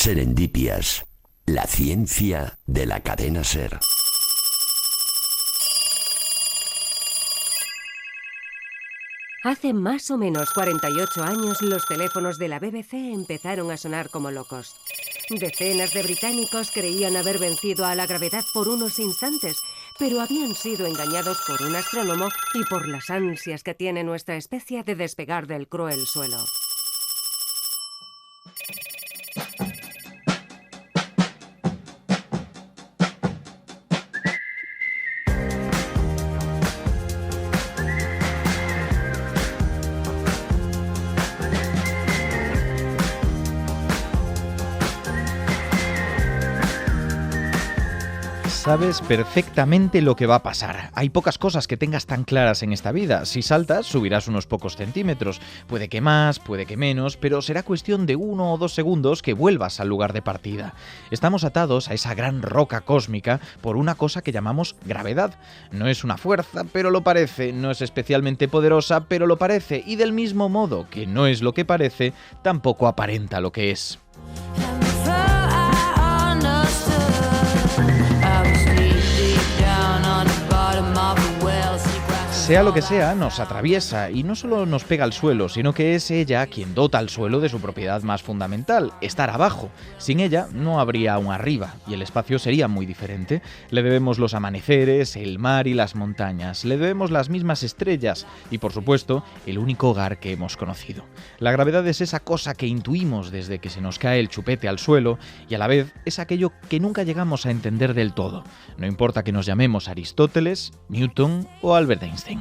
Serendipias, la ciencia de la cadena SER. Hace más o menos 48 años los teléfonos de la BBC empezaron a sonar como locos. Decenas de británicos creían haber vencido a la gravedad por unos instantes, pero habían sido engañados por un astrónomo y por las ansias que tiene nuestra especie de despegar del cruel suelo. Sabes perfectamente lo que va a pasar. Hay pocas cosas que tengas tan claras en esta vida. Si saltas, subirás unos pocos centímetros. Puede que más, puede que menos, pero será cuestión de 1 o 2 segundos que vuelvas al lugar de partida. Estamos atados a esa gran roca cósmica por una cosa que llamamos gravedad. No es una fuerza, pero lo parece. No es especialmente poderosa, pero lo parece. Y del mismo modo que no es lo que parece, tampoco aparenta lo que es. Sea lo que sea, nos atraviesa y no solo nos pega al suelo, sino que es ella quien dota al suelo de su propiedad más fundamental, estar abajo. Sin ella no habría un arriba y el espacio sería muy diferente. Le debemos los amaneceres, el mar y las montañas. Le debemos las mismas estrellas y, por supuesto, el único hogar que hemos conocido. La gravedad es esa cosa que intuimos desde que se nos cae el chupete al suelo y a la vez es aquello que nunca llegamos a entender del todo. No importa que nos llamemos Aristóteles, Newton o Albert Einstein.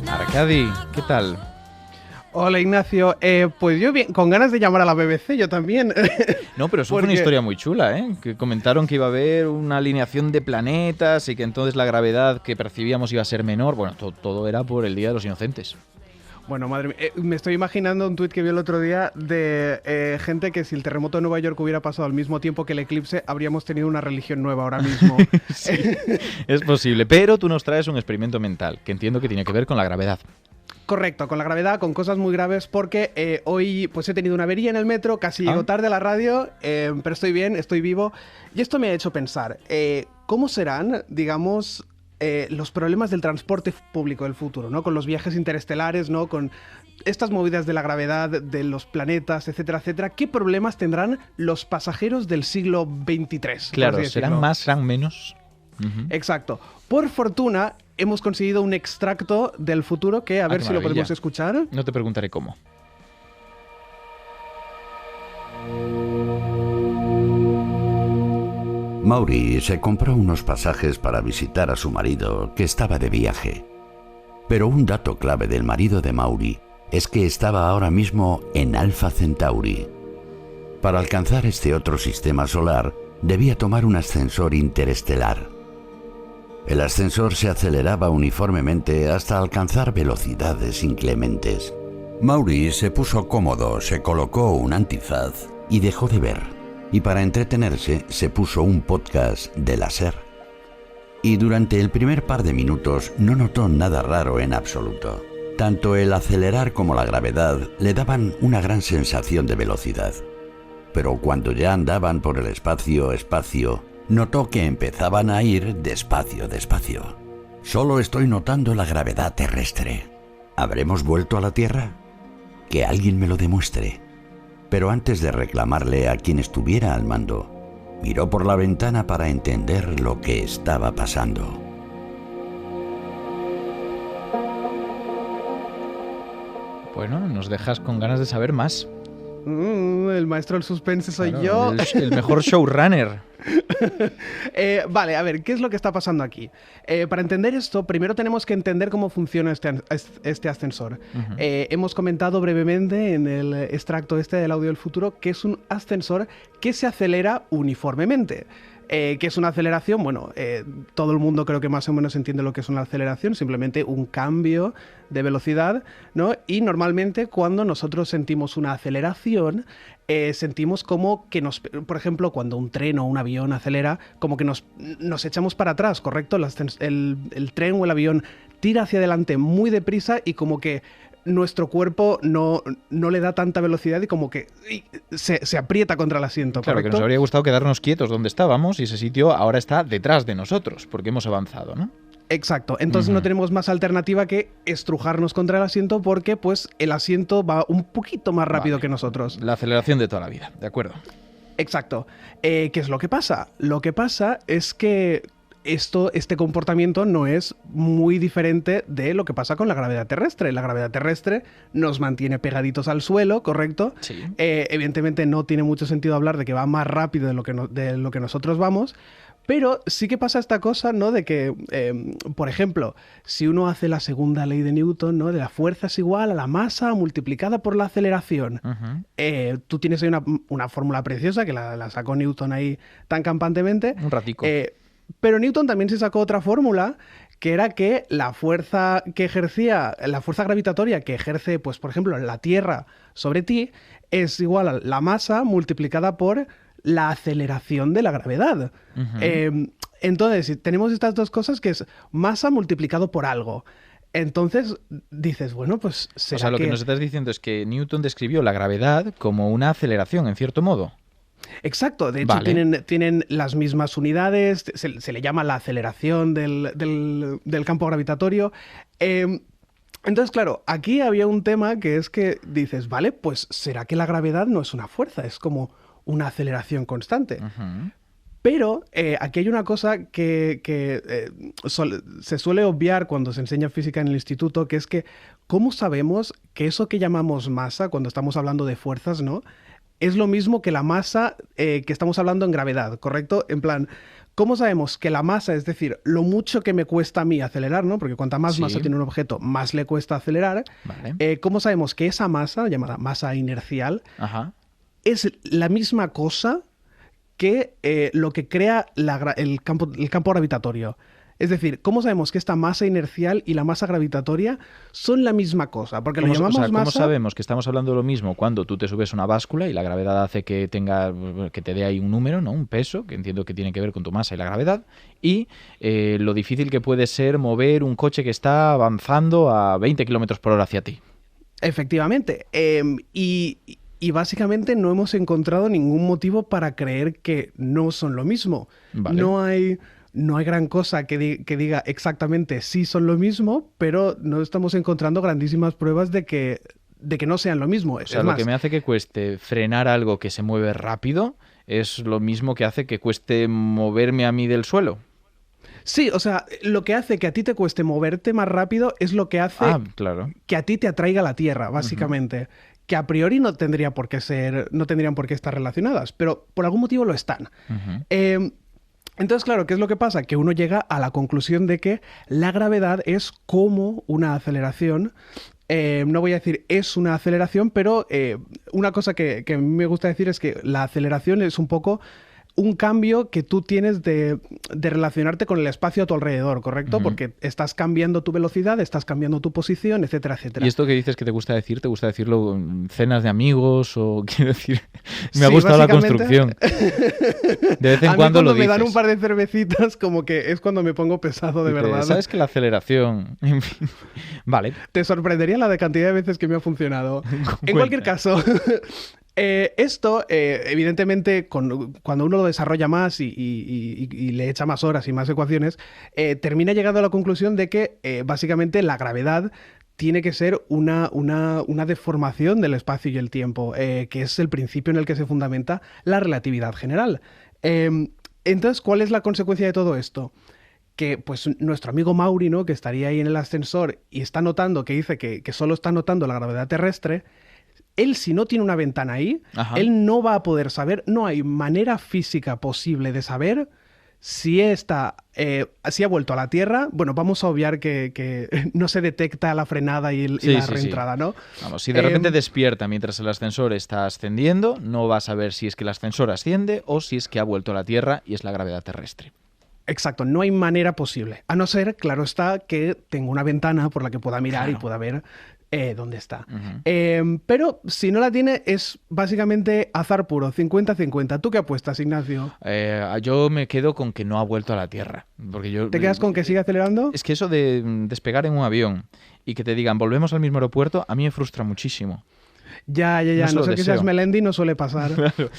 Arcadi, ¿qué tal? Hola Ignacio, pues yo bien, con ganas de llamar a la BBC, yo también. No, pero eso fue una historia muy chula, ¿eh? Que comentaron que iba a haber una alineación de planetas y que entonces la gravedad que percibíamos iba a ser menor. Bueno, todo era por el Día de los Inocentes. Bueno, madre mía, me estoy imaginando un tuit que vi el otro día de gente que si el terremoto de Nueva York hubiera pasado al mismo tiempo que el eclipse, habríamos tenido una religión nueva ahora mismo. Sí, es posible, pero tú nos traes un experimento mental, que entiendo que tiene que ver con la gravedad. Correcto, con la gravedad, con cosas muy graves, porque hoy pues he tenido una avería en el metro, casi llego tarde a la radio, pero estoy bien, estoy vivo. Y esto me ha hecho pensar, ¿cómo serán, digamos, los problemas del transporte público del futuro, ¿no? Con los viajes interestelares, ¿no? Con estas movidas de la gravedad, de los planetas, etcétera, etcétera. ¿Qué problemas tendrán los pasajeros del siglo XXIII? Claro, ¿serán más, serán menos? Exacto. Por fortuna, hemos conseguido un extracto del futuro que, a ver si lo podemos escuchar. No te preguntaré cómo. Maury se compró unos pasajes para visitar a su marido, que estaba de viaje. Pero un dato clave del marido de Maury es que estaba ahora mismo en Alpha Centauri. Para alcanzar este otro sistema solar, debía tomar un ascensor interestelar. El ascensor se aceleraba uniformemente hasta alcanzar velocidades inclementes. Maury se puso cómodo, se colocó un antifaz y dejó de ver. Y para entretenerse se puso un podcast de la SER. Y durante el primer par de minutos no notó nada raro en absoluto. Tanto el acelerar como la gravedad le daban una gran sensación de velocidad. Pero cuando ya andaban por el espacio, notó que empezaban a ir despacio. Solo estoy notando la gravedad terrestre. ¿Habremos vuelto a la Tierra? Que alguien me lo demuestre. Pero antes de reclamarle a quien estuviera al mando, miró por la ventana para entender lo que estaba pasando. Bueno, nos dejas con ganas de saber más. El maestro del suspense soy Claro, yo. El mejor showrunner. Vale, a ver, ¿qué es lo que está pasando aquí? Para entender esto, primero tenemos que entender cómo funciona este ascensor. Hemos comentado brevemente en el extracto del audio del futuro que es un ascensor que se acelera uniformemente. ¿Qué es una aceleración? Bueno, todo el mundo creo que más o menos entiende lo que es una aceleración, simplemente un cambio de velocidad, ¿no? Y normalmente cuando nosotros sentimos una aceleración, sentimos como que por ejemplo, cuando un tren o un avión acelera, como que nos echamos para atrás, ¿correcto? El tren o el avión tira hacia adelante muy deprisa y como que nuestro cuerpo no le da tanta velocidad y como que se aprieta contra el asiento, ¿correcto? Claro, que nos habría gustado quedarnos quietos donde estábamos y ese sitio ahora está detrás de nosotros, porque hemos avanzado, ¿no? Exacto, entonces no tenemos más alternativa que estrujarnos contra el asiento porque pues el asiento va un poquito más rápido que nosotros. La aceleración de toda la vida, de acuerdo. Exacto. ¿Qué es lo que pasa? Lo que pasa es que este comportamiento no es muy diferente de lo que pasa con la gravedad terrestre. La gravedad terrestre nos mantiene pegaditos al suelo, ¿correcto? Sí. Evidentemente no tiene mucho sentido hablar de que va más rápido de lo que nosotros vamos, pero sí que pasa esta cosa, ¿no? De que, por ejemplo, si uno hace la segunda ley de Newton, ¿no? De la fuerza es igual a la masa multiplicada por la aceleración. Tú tienes ahí una fórmula preciosa que la sacó Newton ahí tan campantemente. Un ratico. Pero Newton también se sacó otra fórmula, que era que la fuerza gravitatoria que ejerce, pues, por ejemplo, la Tierra sobre ti, es igual a la masa multiplicada por la aceleración de la gravedad. Entonces, tenemos estas dos cosas que es masa multiplicado por algo. Entonces dices, bueno, pues ¿será? O sea, lo que nos estás diciendo es que Newton describió la gravedad como una aceleración, en cierto modo. Exacto, de hecho tienen las mismas unidades, se le llama la aceleración del campo gravitatorio. Entonces, claro, aquí había un tema que es que dices, vale, pues ¿será que la gravedad no es una fuerza? Es como una aceleración constante. Pero aquí hay una cosa que se suele obviar cuando se enseña física en el instituto, que es que ¿cómo sabemos que eso que llamamos masa, cuando estamos hablando de fuerzas, ¿no?, es lo mismo que la masa que estamos hablando en gravedad, ¿correcto? En plan, ¿cómo sabemos que la masa, es decir, lo mucho que me cuesta a mí acelerar, ¿no? Porque cuanta más masa tiene un objeto, más le cuesta acelerar. ¿Cómo sabemos que esa masa, llamada masa inercial, es la misma cosa que lo que crea el campo gravitatorio? Es decir, ¿cómo sabemos que esta masa inercial y la masa gravitatoria son la misma cosa? Porque lo llamamos masa... ¿Cómo sabemos que estamos hablando de lo mismo cuando tú te subes a una báscula y la gravedad hace que te dé ahí un número, ¿no? Un peso, que entiendo que tiene que ver con tu masa y la gravedad, y lo difícil que puede ser mover un coche que está avanzando a 20 km/h hacia ti? Efectivamente. Y básicamente no hemos encontrado ningún motivo para creer que no son lo mismo. No hay gran cosa que diga exactamente sí son lo mismo, pero no estamos encontrando grandísimas pruebas de que no sean lo mismo. O sea, lo que me hace que cueste frenar algo que se mueve rápido es lo mismo que hace que cueste moverme a mí del suelo. Sí, o sea, lo que hace que a ti te cueste moverte más rápido es lo que hace que a ti te atraiga la Tierra, básicamente. Que a priori no tendrían por qué estar relacionadas, pero por algún motivo lo están. Entonces, claro, ¿qué es lo que pasa? Que uno llega a la conclusión de que la gravedad es como una aceleración. No voy a decir es una aceleración, pero una cosa que a mí me gusta decir es que la aceleración es un poco un cambio que tú tienes de relacionarte con el espacio a tu alrededor, ¿correcto? Porque estás cambiando tu velocidad, estás cambiando tu posición, etcétera, etcétera. ¿Y esto que dices que te gusta decir? ¿Te gusta decirlo en cenas de amigos? O quiero decir, me ha gustado la construcción. De vez en cuando lo dices. Me dan un par de cervecitas, como que es cuando me pongo pesado de verdad. ¿Sabes que la aceleración? En fin. Vale. Te sorprendería la de cantidad de veces que me ha funcionado. En cualquier caso... Esto, evidentemente, cuando uno lo desarrolla más y le echa más horas y más ecuaciones, termina llegando a la conclusión de que básicamente la gravedad tiene que ser una deformación del espacio y el tiempo, que es el principio en el que se fundamenta la relatividad general. Entonces, ¿cuál es la consecuencia de todo esto? Que pues nuestro amigo Maury, ¿no?, que estaría ahí en el ascensor y está notando, que dice que solo está notando la gravedad terrestre. Él, si no tiene una ventana ahí, él no va a poder saber, no hay manera física posible de saber si ha vuelto a la Tierra, bueno, vamos a obviar que no se detecta la frenada y la reentrada, ¿no? Vamos, si de repente despierta mientras el ascensor está ascendiendo, no vas a ver si es que el ascensor asciende o si es que ha vuelto a la Tierra y es la gravedad terrestre. Exacto, no hay manera posible. A no ser, claro está, que tenga una ventana por la que pueda mirar y pueda ver dónde está. Pero si no la tiene, es básicamente azar puro, 50-50. ¿Tú qué apuestas, Ignacio? Yo me quedo con que no ha vuelto a la Tierra. Porque ¿Te quedas con que sigue acelerando? Es que eso de despegar en un avión y que te digan volvemos al mismo aeropuerto, a mí me frustra muchísimo. Ya. No sé que seas Melendi, no suele pasar. Claro,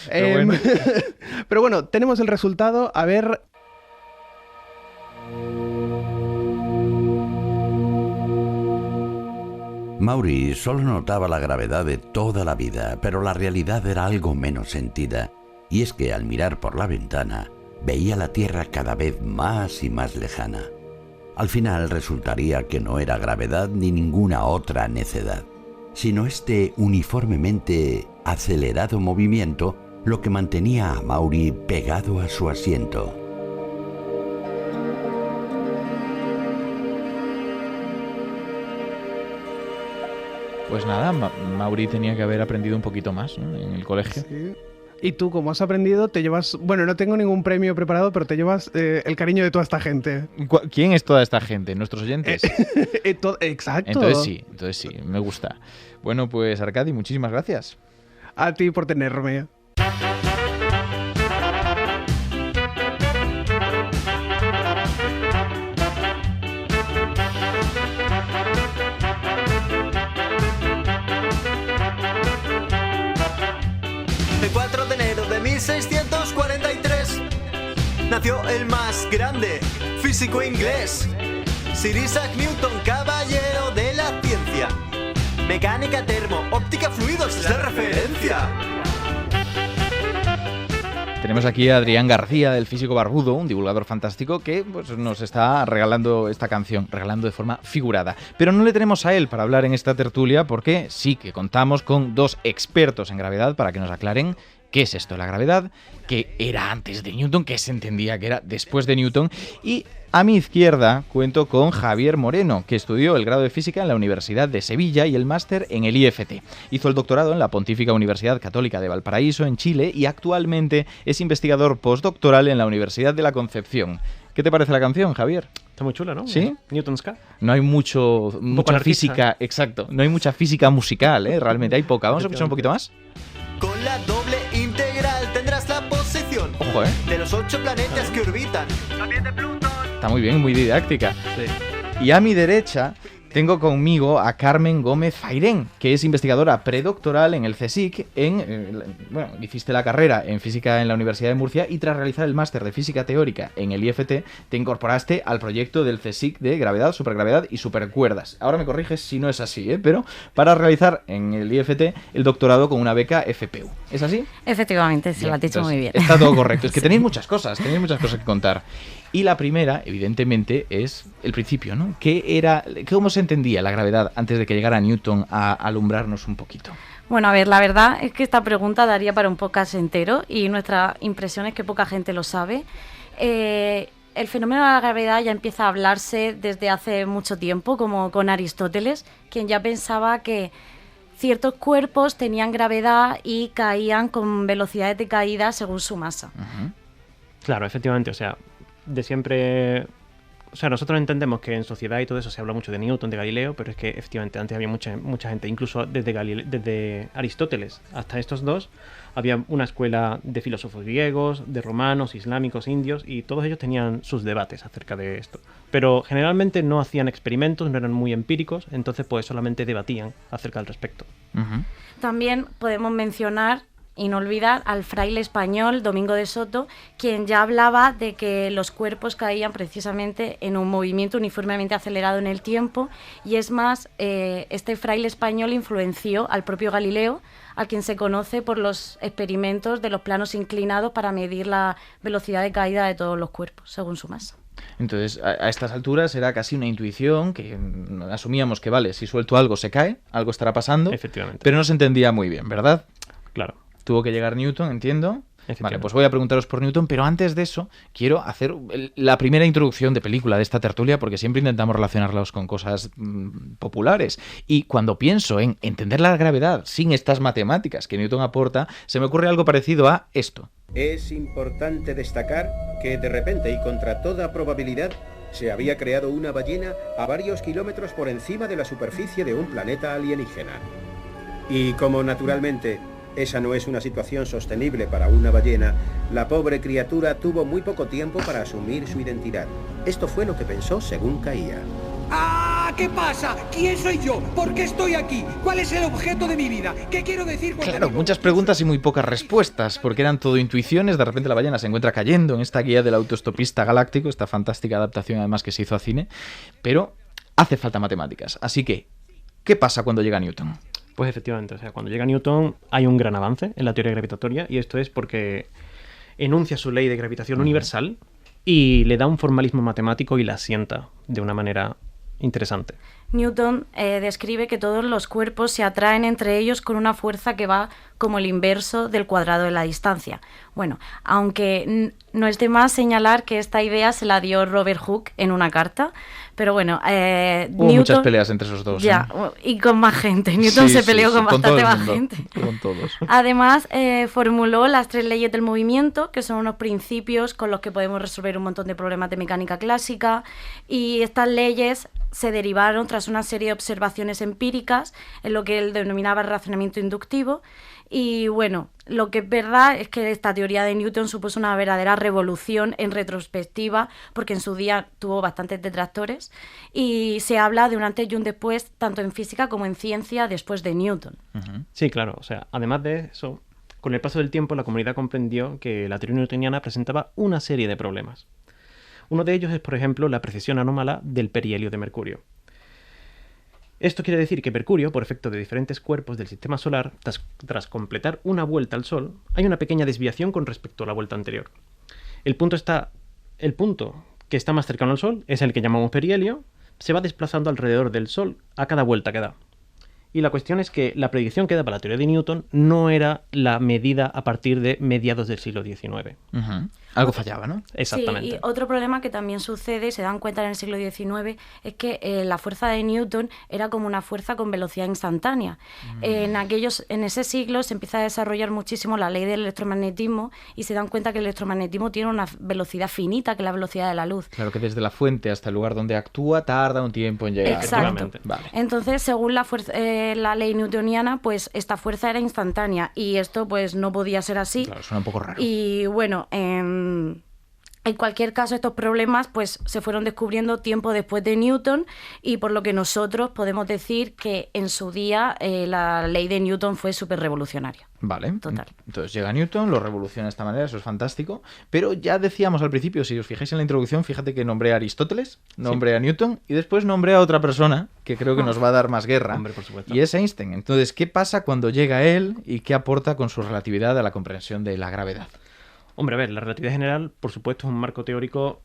pero bueno, tenemos el resultado. A ver... Maury solo notaba la gravedad de toda la vida, pero la realidad era algo menos sentida, y es que al mirar por la ventana veía la Tierra cada vez más y más lejana. Al final resultaría que no era gravedad ni ninguna otra necedad, sino este uniformemente acelerado movimiento lo que mantenía a Maury pegado a su asiento. Pues nada, Maury tenía que haber aprendido un poquito más, ¿no?, en el colegio. Sí. Y tú, como has aprendido, te llevas... Bueno, no tengo ningún premio preparado, pero te llevas el cariño de toda esta gente. ¿Quién es toda esta gente? ¿Nuestros oyentes? Exacto. Entonces sí, me gusta. Bueno, pues Arcadi, muchísimas gracias. A ti por tenerme. El 4 de enero de 1643 nació el más grande físico inglés, Sir Isaac Newton, caballero de la ciencia. Mecánica, termo, óptica, fluidos es la referencia. Tenemos aquí a Adrián García, del Físico Barbudo, un divulgador fantástico que pues, nos está regalando esta canción, regalando de forma figurada. Pero no le tenemos a él para hablar en esta tertulia porque sí que contamos con dos expertos en gravedad para que nos aclaren qué es esto de la gravedad, qué era antes de Newton, qué se entendía que era después de Newton. Y a mi izquierda cuento con Javier Moreno, que estudió el grado de Física en la Universidad de Sevilla y el máster en el IFT. Hizo el doctorado en la Pontífica Universidad Católica de Valparaíso, en Chile, y actualmente es investigador postdoctoral en la Universidad de la Concepción. ¿Qué te parece la canción, Javier? Está muy chula, ¿no? ¿Sí? Newton's Car. No hay mucha física, exacto. No hay mucha física musical, realmente hay poca. Vamos a escuchar un poquito más. Con la doble integral tendrás la posición Ojo, de los 8 planetas que orbitan. También de Plutón. Está muy bien, muy didáctica. Sí. Y a mi derecha tengo conmigo a Carmen Gómez Fairén, que es investigadora predoctoral en el CSIC. Hiciste la carrera en física en la Universidad de Murcia y tras realizar el máster de física teórica en el IFT, te incorporaste al proyecto del CSIC de gravedad, supergravedad y supercuerdas. Ahora me corriges si no es así, pero para realizar en el IFT el doctorado con una beca FPU. ¿Es así? Efectivamente, se Bien, lo has dicho entonces, muy bien. Está todo correcto. Es que tenéis muchas cosas que contar. Y la primera, evidentemente, es el principio, ¿no? ¿Cómo se entendía la gravedad antes de que llegara Newton a alumbrarnos un poquito? Bueno, a ver, la verdad es que esta pregunta daría para un podcast entero y nuestra impresión es que poca gente lo sabe. El fenómeno de la gravedad ya empieza a hablarse desde hace mucho tiempo, como con Aristóteles, quien ya pensaba que ciertos cuerpos tenían gravedad y caían con velocidades de caída según su masa. Uh-huh. Claro, efectivamente, o sea, de siempre... O sea, nosotros entendemos que en sociedad y todo eso se habla mucho de Newton, de Galileo, pero es que efectivamente antes había mucha gente, incluso desde Aristóteles hasta estos dos, había una escuela de filósofos griegos, de romanos, islámicos, indios, y todos ellos tenían sus debates acerca de esto. Pero generalmente no hacían experimentos, no eran muy empíricos, entonces pues solamente debatían acerca del respecto. Uh-huh. También podemos mencionar y no olvidar al fraile español Domingo de Soto, quien ya hablaba de que los cuerpos caían precisamente en un movimiento uniformemente acelerado en el tiempo, y es más, este fraile español influenció al propio Galileo, al quien se conoce por los experimentos de los planos inclinados para medir la velocidad de caída de todos los cuerpos, según su masa. Entonces, a estas alturas era casi una intuición que asumíamos que, vale, si suelto algo se cae, algo estará pasando, Efectivamente. pero no se entendía muy bien, ¿verdad? Claro. Tuvo que llegar Newton, entiendo, Vale, pues voy a preguntaros por Newton, pero antes de eso quiero hacer la primera introducción de película de esta tertulia, porque siempre intentamos relacionarlos con cosas populares. Y cuando pienso en entender la gravedad sin estas matemáticas que Newton aporta, se me ocurre algo parecido a esto. Es importante destacar que de repente y contra toda probabilidad se había creado una ballena a varios kilómetros por encima de la superficie de un planeta alienígena. Y como naturalmente esa no es una situación sostenible para una ballena, la pobre criatura tuvo muy poco tiempo para asumir su identidad. Esto fue lo que pensó según caía. ¡Ah! ¿Qué pasa? ¿Quién soy yo? ¿Por qué estoy aquí? ¿Cuál es el objeto de mi vida? ¿Qué quiero decir cuando Claro, digo- muchas preguntas y muy pocas respuestas, porque eran todo intuiciones. De repente la ballena se encuentra cayendo en esta guía del autoestopista galáctico, esta fantástica adaptación además que se hizo a cine, pero hace falta matemáticas. Así que, ¿qué pasa cuando llega Newton? Pues efectivamente, o sea, cuando llega Newton hay un gran avance en la teoría gravitatoria, y esto es porque enuncia su ley de gravitación universal y le da un formalismo matemático y la asienta de una manera interesante. Newton describe que todos los cuerpos se atraen entre ellos con una fuerza que va como el inverso del cuadrado de la distancia. Bueno, aunque no es de más señalar que esta idea se la dio Robert Hooke en una carta, pero bueno, Hubo Newton... muchas peleas entre esos dos. Ya, ¿eh? y con más gente. Newton Sí, se sí, peleó sí, con con todo bastante el más mundo, gente. con todos. Además, formuló las 3 leyes del movimiento, que son unos principios con los que podemos resolver un montón de problemas de mecánica clásica, y estas leyes se derivaron tras una serie de observaciones empíricas en lo que él denominaba razonamiento inductivo. Y bueno, lo que es verdad es que esta teoría de Newton supuso una verdadera revolución en retrospectiva, porque en su día tuvo bastantes detractores, y se habla de un antes y un después, tanto en física como en ciencia, después de Newton. Sí, claro, o sea, además de eso, con el paso del tiempo la comunidad comprendió que la teoría newtoniana presentaba una serie de problemas. Uno de ellos es, por ejemplo, la precesión anómala del perihelio de Mercurio. Esto quiere decir que Mercurio, por efecto de diferentes cuerpos del sistema solar, tras completar una vuelta al Sol, hay una pequeña desviación con respecto a la vuelta anterior. El punto que está más cercano al Sol es el que llamamos perihelio, se va desplazando alrededor del Sol a cada vuelta que da. Y la cuestión es que la predicción que daba la teoría de Newton no era la medida a partir de mediados del siglo XIX. Algo fallaba, ¿no? Exactamente. Sí, y otro problema que también sucede, y se dan cuenta en el siglo XIX, es que la fuerza de Newton era como una fuerza con velocidad instantánea. En ese siglo se empieza a desarrollar muchísimo la ley del electromagnetismo, y se dan cuenta que el electromagnetismo tiene una velocidad finita, que es la velocidad de la luz. Claro que desde la fuente hasta el lugar donde actúa tarda un tiempo en llegar. Exacto. Vale. Entonces, según la ley newtoniana, pues esta fuerza era instantánea, y esto pues no podía ser así. Claro, suena un poco raro. Y bueno, en cualquier caso, estos problemas pues se fueron descubriendo tiempo después de Newton, y por lo que nosotros podemos decir que en su día la ley de Newton fue súper revolucionaria. Vale, Total. Entonces llega Newton, lo revoluciona de esta manera, eso es fantástico, pero ya decíamos al principio, si os fijáis en la introducción, fíjate que nombré a Aristóteles, nombré a Newton y después nombré a otra persona que creo que nos va a dar más guerra, Hombre, por supuesto. y es Einstein. Entonces, ¿qué pasa cuando llega él y qué aporta con su relatividad a la comprensión de la gravedad? Hombre, a ver, la relatividad general, por supuesto, es un marco teórico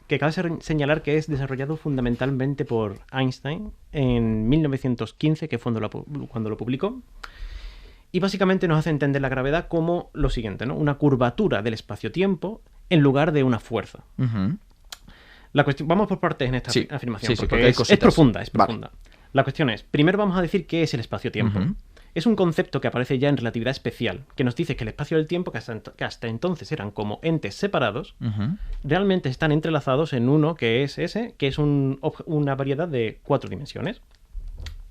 que cabe señalar que es desarrollado fundamentalmente por Einstein en 1915, que fue cuando lo publicó. Y básicamente nos hace entender la gravedad como lo siguiente, ¿no? Una curvatura del espacio-tiempo en lugar de una fuerza. La cuestión, vamos por partes en esta afirmación, porque porque hay es cositas. profunda, es Vale. profunda. La cuestión es, primero vamos a decir qué es el espacio-tiempo. Es un concepto que aparece ya en relatividad especial, que nos dice que el espacio y el tiempo, que hasta entonces eran como entes separados, realmente están entrelazados en uno que es una variedad de 4 dimensiones.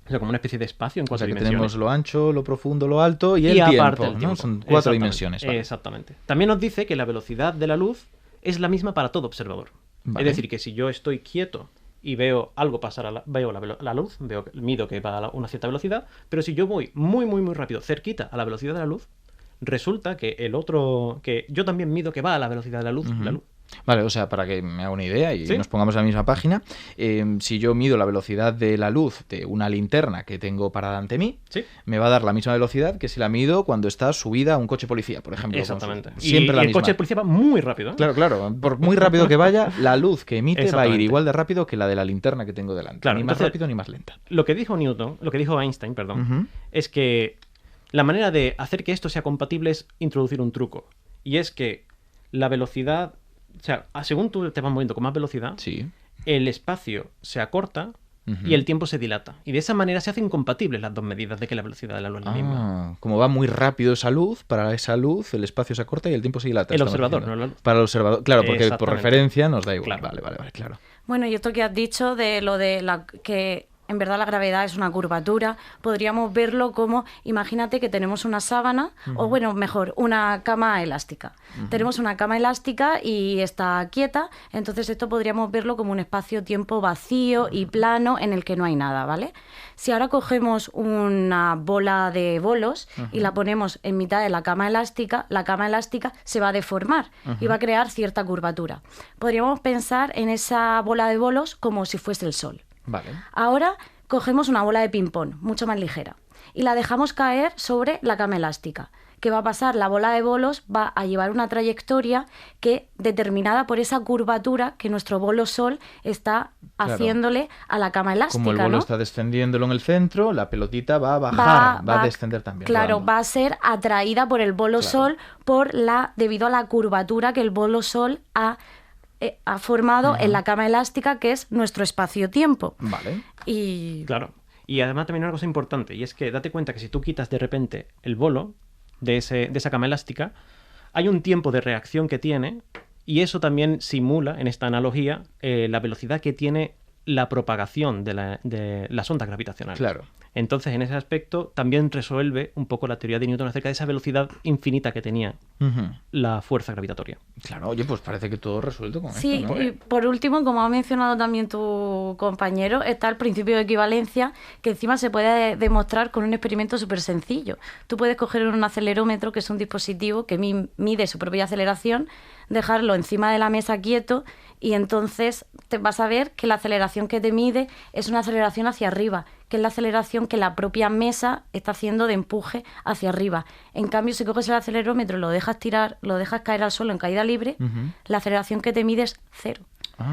O sea, como una especie de espacio en 4 que dimensiones. tenemos lo ancho, lo profundo, lo alto y el aparte tiempo, el ¿no? tiempo. Son 4 Exactamente, dimensiones. Vale. Exactamente. También nos dice que la velocidad de la luz es la misma para todo observador. Vale. Es decir, que si yo estoy quieto y veo algo pasar, veo la luz, mido que va a una cierta velocidad, pero si yo voy muy, muy, muy rápido, cerquita a la velocidad de la luz, resulta que que yo también mido que va a la velocidad de la luz. Vale, o sea, para que me haga una idea y ¿Sí? nos pongamos en la misma página, si yo mido la velocidad de la luz de una linterna que tengo parada ante mí, ¿Sí? me va a dar la misma velocidad que si la mido cuando está subida a un coche policía, por ejemplo. Exactamente. Siempre y la el misma. coche de policía va muy rápido, ¿eh? Claro, claro. Por muy rápido que vaya, la luz que emite va a ir Exactamente. igual de rápido que la de la linterna que tengo delante. Claro, Ni más entonces, rápido ni más lenta. Lo que dijo Einstein, perdón, es que la manera de hacer que esto sea compatible es introducir un truco. Y es que la velocidad, o sea, según tú te vas moviendo con más velocidad, Sí. el espacio se acorta y el tiempo se dilata. Y de esa manera se hacen incompatibles las dos medidas de que la velocidad de la luz es la misma. Como va muy rápido esa luz, para esa luz el espacio se acorta y el tiempo se dilata. El estamos observador, diciendo. no la luz. Para el observador, claro, porque por Exactamente. referencia nos da igual. Claro. Vale, claro. Bueno, y esto que has dicho de lo de que en verdad la gravedad es una curvatura, podríamos verlo como, imagínate que tenemos una sábana, o bueno, mejor, una cama elástica. Tenemos una cama elástica y está quieta, entonces esto podríamos verlo como un espacio-tiempo vacío y plano en el que no hay nada, ¿vale? Si ahora cogemos una bola de bolos y la ponemos en mitad de la cama elástica se va a deformar y va a crear cierta curvatura. Podríamos pensar en esa bola de bolos como si fuese el Sol. Vale. Ahora cogemos una bola de ping-pong, mucho más ligera, y la dejamos caer sobre la cama elástica. ¿Qué va a pasar? La bola de bolos va a llevar una trayectoria que determinada por esa curvatura que nuestro bolo Sol está haciéndole a la cama elástica. Como el bolo ¿no? está descendiéndolo en el centro, la pelotita va a bajar, va a descender también. Claro, rodando. va a ser atraída por el bolo Sol debido a la curvatura que el bolo Sol ha formado en la cama elástica, que es nuestro espacio-tiempo. Vale. Y Claro. Y además también una cosa importante, y es que date cuenta que si tú quitas de repente el bolo de esa cama elástica, hay un tiempo de reacción que tiene, y eso también simula, en esta analogía, la velocidad que tiene la propagación de las ondas gravitacionales. Claro. Entonces, en ese aspecto, también resuelve un poco la teoría de Newton acerca de esa velocidad infinita que tenía la fuerza gravitatoria. Claro, oye, pues parece que todo resuelto con sí, esto, ¿no? y por último, como ha mencionado también tu compañero, está el principio de equivalencia, que encima se puede demostrar con un experimento súper sencillo. Tú puedes coger un acelerómetro, que es un dispositivo que mide su propia aceleración, dejarlo encima de la mesa quieto y entonces te vas a ver que la aceleración que te mide es una aceleración hacia arriba, que es la aceleración que la propia mesa está haciendo de empuje hacia arriba. En cambio, si coges el acelerómetro y lo dejas caer al suelo en caída libre, la aceleración que te mide es 0.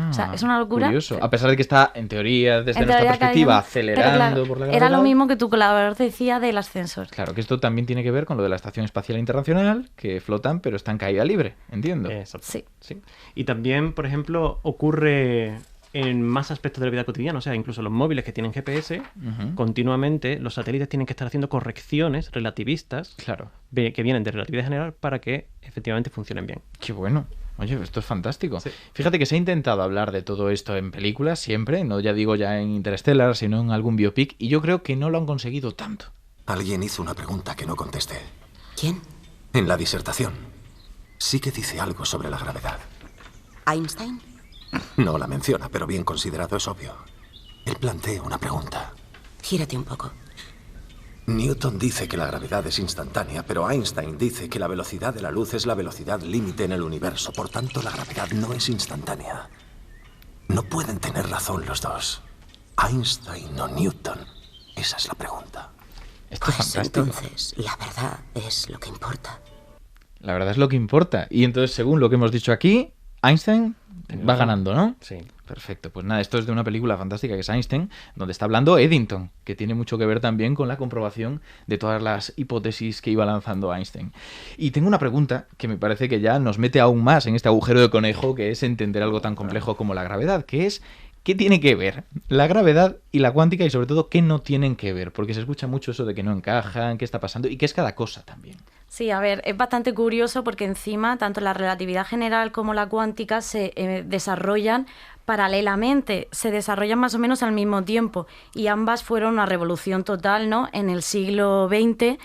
O sea, es una locura. Curioso. A pesar de que está, en teoría, desde En nuestra teoría perspectiva, caído, acelerando pero claro, por la gravedad. era lo mismo que tu colaborador decía del ascensor. Claro, que esto también tiene que ver con lo de la Estación Espacial Internacional, que flotan pero están en caída libre, entiendo. Exacto. Sí. Sí. Y también, por ejemplo, ocurre en más aspectos de la vida cotidiana. O sea, incluso los móviles que tienen GPS, continuamente los satélites tienen que estar haciendo correcciones relativistas Claro. que vienen de relatividad general para que efectivamente funcionen bien. Qué bueno. Oye, esto es fantástico. Sí. Fíjate que se ha intentado hablar de todo esto en películas siempre, no ya digo ya en Interstellar, sino en algún biopic, y yo creo que no lo han conseguido tanto. Alguien hizo una pregunta que no contesté. ¿Quién? En la disertación. Sí que dice algo sobre la gravedad. ¿Einstein? No la menciona, pero bien considerado es obvio. Él plantea una pregunta. Gírate un poco. Newton dice que la gravedad es instantánea, pero Einstein dice que la velocidad de la luz es la velocidad límite en el universo. Por tanto, la gravedad no es instantánea. No pueden tener razón los dos. Einstein o Newton. Esa es la pregunta. Esto es Pues fantástico. entonces, la verdad es lo que importa. La verdad es lo que importa. Y entonces, según lo que hemos dicho aquí, Einstein va ganando, ¿no? Sí. Perfecto. Pues nada, esto es de una película fantástica que es Einstein, donde está hablando Eddington, que tiene mucho que ver también con la comprobación de todas las hipótesis que iba lanzando Einstein. Y tengo una pregunta que me parece que ya nos mete aún más en este agujero de conejo, que es entender algo tan complejo como la gravedad, que es ¿qué tiene que ver la gravedad y la cuántica y sobre todo qué no tienen que ver? Porque se escucha mucho eso de que no encajan, qué está pasando y qué es cada cosa también. Sí, a ver, es bastante curioso porque encima tanto la relatividad general como la cuántica se desarrollan paralelamente, se desarrollan más o menos al mismo tiempo y ambas fueron una revolución total, ¿no?, en el siglo XX,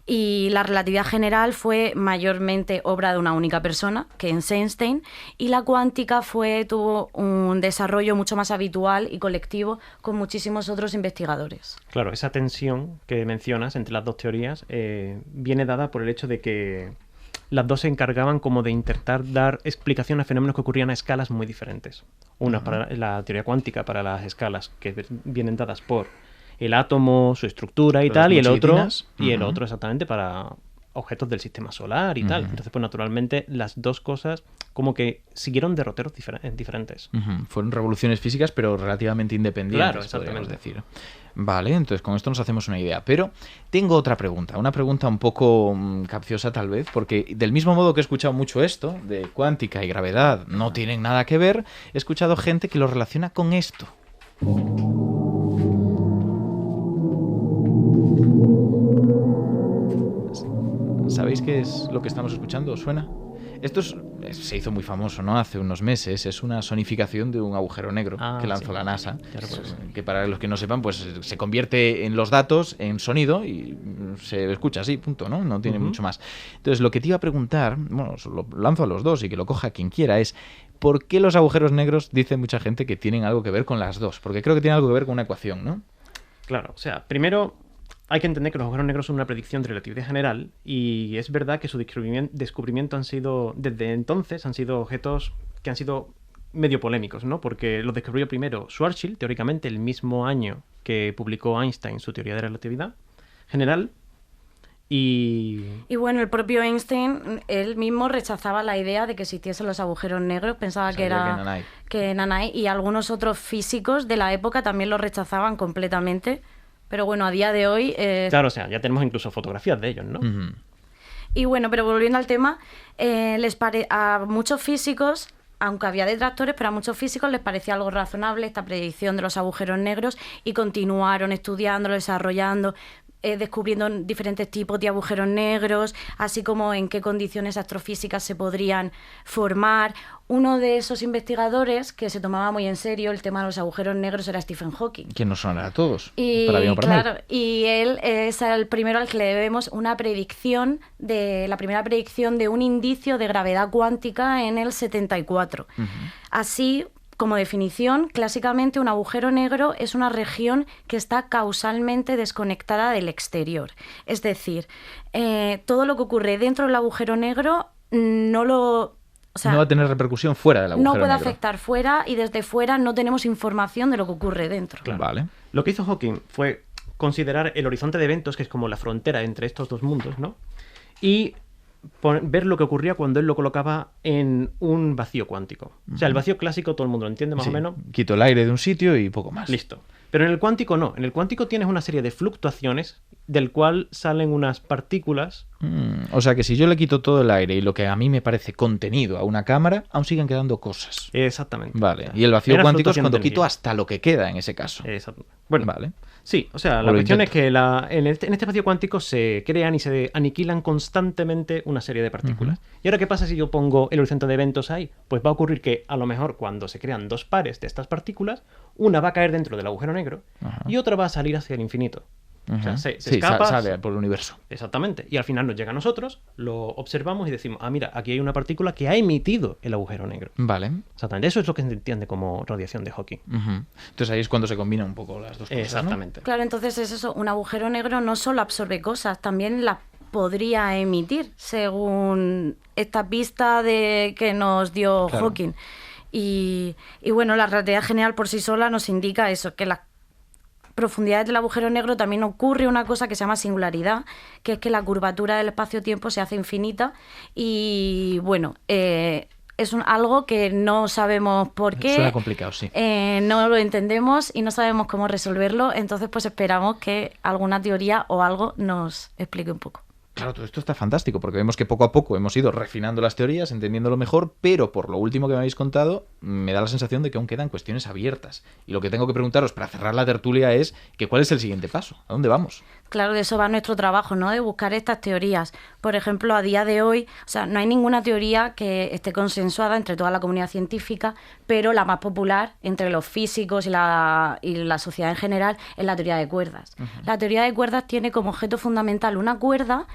y la relatividad general fue mayormente obra de una única persona, que es Einstein, y la cuántica tuvo un desarrollo mucho más habitual y colectivo con muchísimos otros investigadores. Claro, esa tensión que mencionas entre las dos teorías viene dada por el hecho de que las dos se encargaban como de intentar dar explicación a fenómenos que ocurrían a escalas muy diferentes. Una para la teoría cuántica, para las escalas que vienen dadas por el átomo, su estructura y Pero tal, las y el otro chiquitinas. y el otro exactamente para objetos del sistema solar y tal. Entonces, pues naturalmente, las dos cosas como que siguieron derroteros diferentes. Fueron revoluciones físicas, pero relativamente independientes, claro, exactamente. podríamos decir. Vale, entonces con esto nos hacemos una idea. Pero tengo otra pregunta, una pregunta un poco capciosa tal vez, porque del mismo modo que he escuchado mucho esto, de cuántica y gravedad no tienen nada que ver, he escuchado gente que lo relaciona con esto. ¿Sabéis qué es lo que estamos escuchando? ¿Os suena? Esto se hizo muy famoso, ¿no? Hace unos meses. Es una sonificación de un agujero negro que lanzó la NASA. Que para los que no sepan, pues se convierte en los datos en sonido y se escucha así, punto, ¿no? No tiene mucho más. Entonces, lo que te iba a preguntar, bueno, lo lanzo a los dos y que lo coja quien quiera, es ¿por qué los agujeros negros dice mucha gente que tienen algo que ver con las dos? Porque creo que tienen algo que ver con una ecuación, ¿no? Claro, o sea, primero hay que entender que los agujeros negros son una predicción de relatividad general y es verdad que su descubrimiento desde entonces han sido objetos que han sido medio polémicos, ¿no? Porque los descubrió primero Schwarzschild, teóricamente el mismo año que publicó Einstein su teoría de relatividad general. Y bueno, el propio Einstein, él mismo rechazaba la idea de que existiesen los agujeros negros, pensaba que era que nanay, y algunos otros físicos de la época también lo rechazaban completamente. Pero bueno, a día de hoy... Claro, o sea, ya tenemos incluso fotografías de ellos, ¿no? Y bueno, pero volviendo al tema, a muchos físicos, aunque había detractores, pero a muchos físicos les parecía algo razonable esta predicción de los agujeros negros y continuaron estudiándolo, desarrollando, descubriendo diferentes tipos de agujeros negros, así como en qué condiciones astrofísicas se podrían formar. Uno de esos investigadores que se tomaba muy en serio el tema de los agujeros negros era Stephen Hawking. Que nos sonará a todos, para bien o para mal. Y él es el primero al que le debemos la primera predicción de un indicio de gravedad cuántica en el 74. Así, como definición, clásicamente un agujero negro es una región que está causalmente desconectada del exterior. Es decir, todo lo que ocurre dentro del agujero negro no va a tener repercusión fuera del agujero negro. No puede afectar fuera y desde fuera no tenemos información de lo que ocurre dentro. Claro. Vale. Lo que hizo Hawking fue considerar el horizonte de eventos, que es como la frontera entre estos dos mundos, ¿no? Y ver lo que ocurría cuando él lo colocaba en un vacío cuántico. O sea, el vacío clásico todo el mundo lo entiende más o menos. Quito el aire de un sitio y poco más. Listo. Pero en el cuántico no. En el cuántico tienes una serie de fluctuaciones del cual salen unas partículas. O sea que si yo le quito todo el aire y lo que a mí me parece contenido a una cámara, aún siguen quedando cosas. Exactamente. Vale. Y el vacío cuántico es cuando quito hasta lo que queda en ese caso. Exacto. Bueno, vale. Sí, o sea, la cuestión es que en este vacío cuántico se crean y se aniquilan constantemente una serie de partículas. ¿Y ahora qué pasa si yo pongo el horizonte de eventos ahí? Pues va a ocurrir que a lo mejor cuando se crean dos pares de estas partículas, una va a caer dentro del agujero negro y otra va a salir hacia el infinito. O sea, se escapa, sale por el universo. Exactamente. Y al final nos llega a nosotros, lo observamos y decimos, mira, aquí hay una partícula que ha emitido el agujero negro. Vale. Exactamente. Eso es lo que se entiende como radiación de Hawking. Entonces ahí es cuando se combinan un poco las dos cosas, exactamente. ¿no? Claro, entonces es eso. Un agujero negro no solo absorbe cosas, también las podría emitir, según esta pista que nos dio Hawking. Y bueno, la relatividad general por sí sola nos indica eso, que las profundidades del agujero negro también ocurre una cosa que se llama singularidad, que es que la curvatura del espacio-tiempo se hace infinita y bueno, es algo que no sabemos por qué. Suena complicado, sí. No lo entendemos y no sabemos cómo resolverlo, entonces pues esperamos que alguna teoría o algo nos explique un poco. Claro, todo esto está fantástico porque vemos que poco a poco hemos ido refinando las teorías, entendiéndolo mejor, pero por lo último que me habéis contado, me da la sensación de que aún quedan cuestiones abiertas. Y lo que tengo que preguntaros para cerrar la tertulia es que ¿cuál es el siguiente paso? ¿A dónde vamos? Claro, de eso va nuestro trabajo, ¿no? De buscar estas teorías. Por ejemplo, a día de hoy, o sea, no hay ninguna teoría que esté consensuada entre toda la comunidad científica, pero la más popular entre los físicos y la sociedad en general es la teoría de cuerdas. La teoría de cuerdas tiene como objeto fundamental una cuerda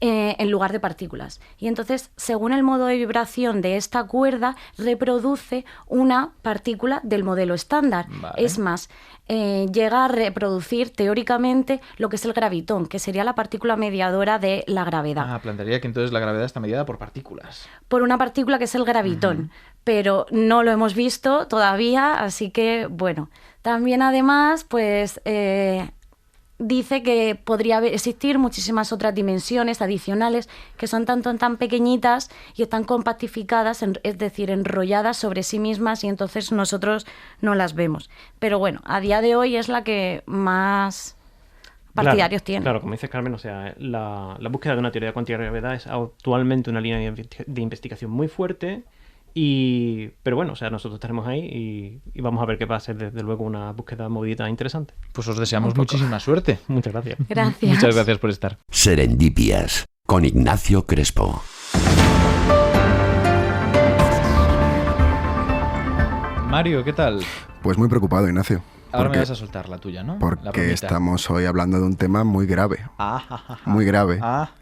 en lugar de partículas. Y entonces, según el modo de vibración de esta cuerda, reproduce una partícula del modelo estándar. Vale. Es más, llega a reproducir teóricamente lo que es el gravitón, que sería la partícula mediadora de la gravedad. Plantearía que entonces la gravedad está mediada por partículas. Por una partícula que es el gravitón, pero no lo hemos visto todavía, así que, bueno. También, además, pues dice que podría existir muchísimas otras dimensiones adicionales que son tan pequeñitas y están compactificadas, es decir, enrolladas sobre sí mismas, y entonces nosotros no las vemos. Pero bueno, a día de hoy es la que más partidarios tiene. Claro, como dices, Carmen, o sea, la búsqueda de una teoría cuántica de gravedad es actualmente una línea de investigación muy fuerte. Pero bueno, o sea, nosotros estaremos ahí y vamos a ver qué va a ser, desde luego, una búsqueda movida interesante. Pues os deseamos muchísima suerte. Muchas gracias. Gracias. Muchas gracias por estar. Serendipias, con Ignacio Crespo. Mario, ¿qué tal? Pues muy preocupado, Ignacio. Ahora me vas a soltar la tuya, ¿no? Porque estamos hoy hablando de un tema muy grave. Muy grave.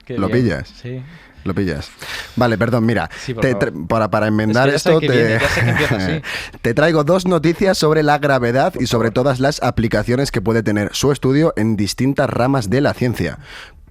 ¿Lo pillas? Sí. Lo pillas. Vale, perdón, mira, Sí, para enmendar esto, te traigo 2 noticias sobre la gravedad y sobre todas las aplicaciones que puede tener su estudio en distintas ramas de la ciencia.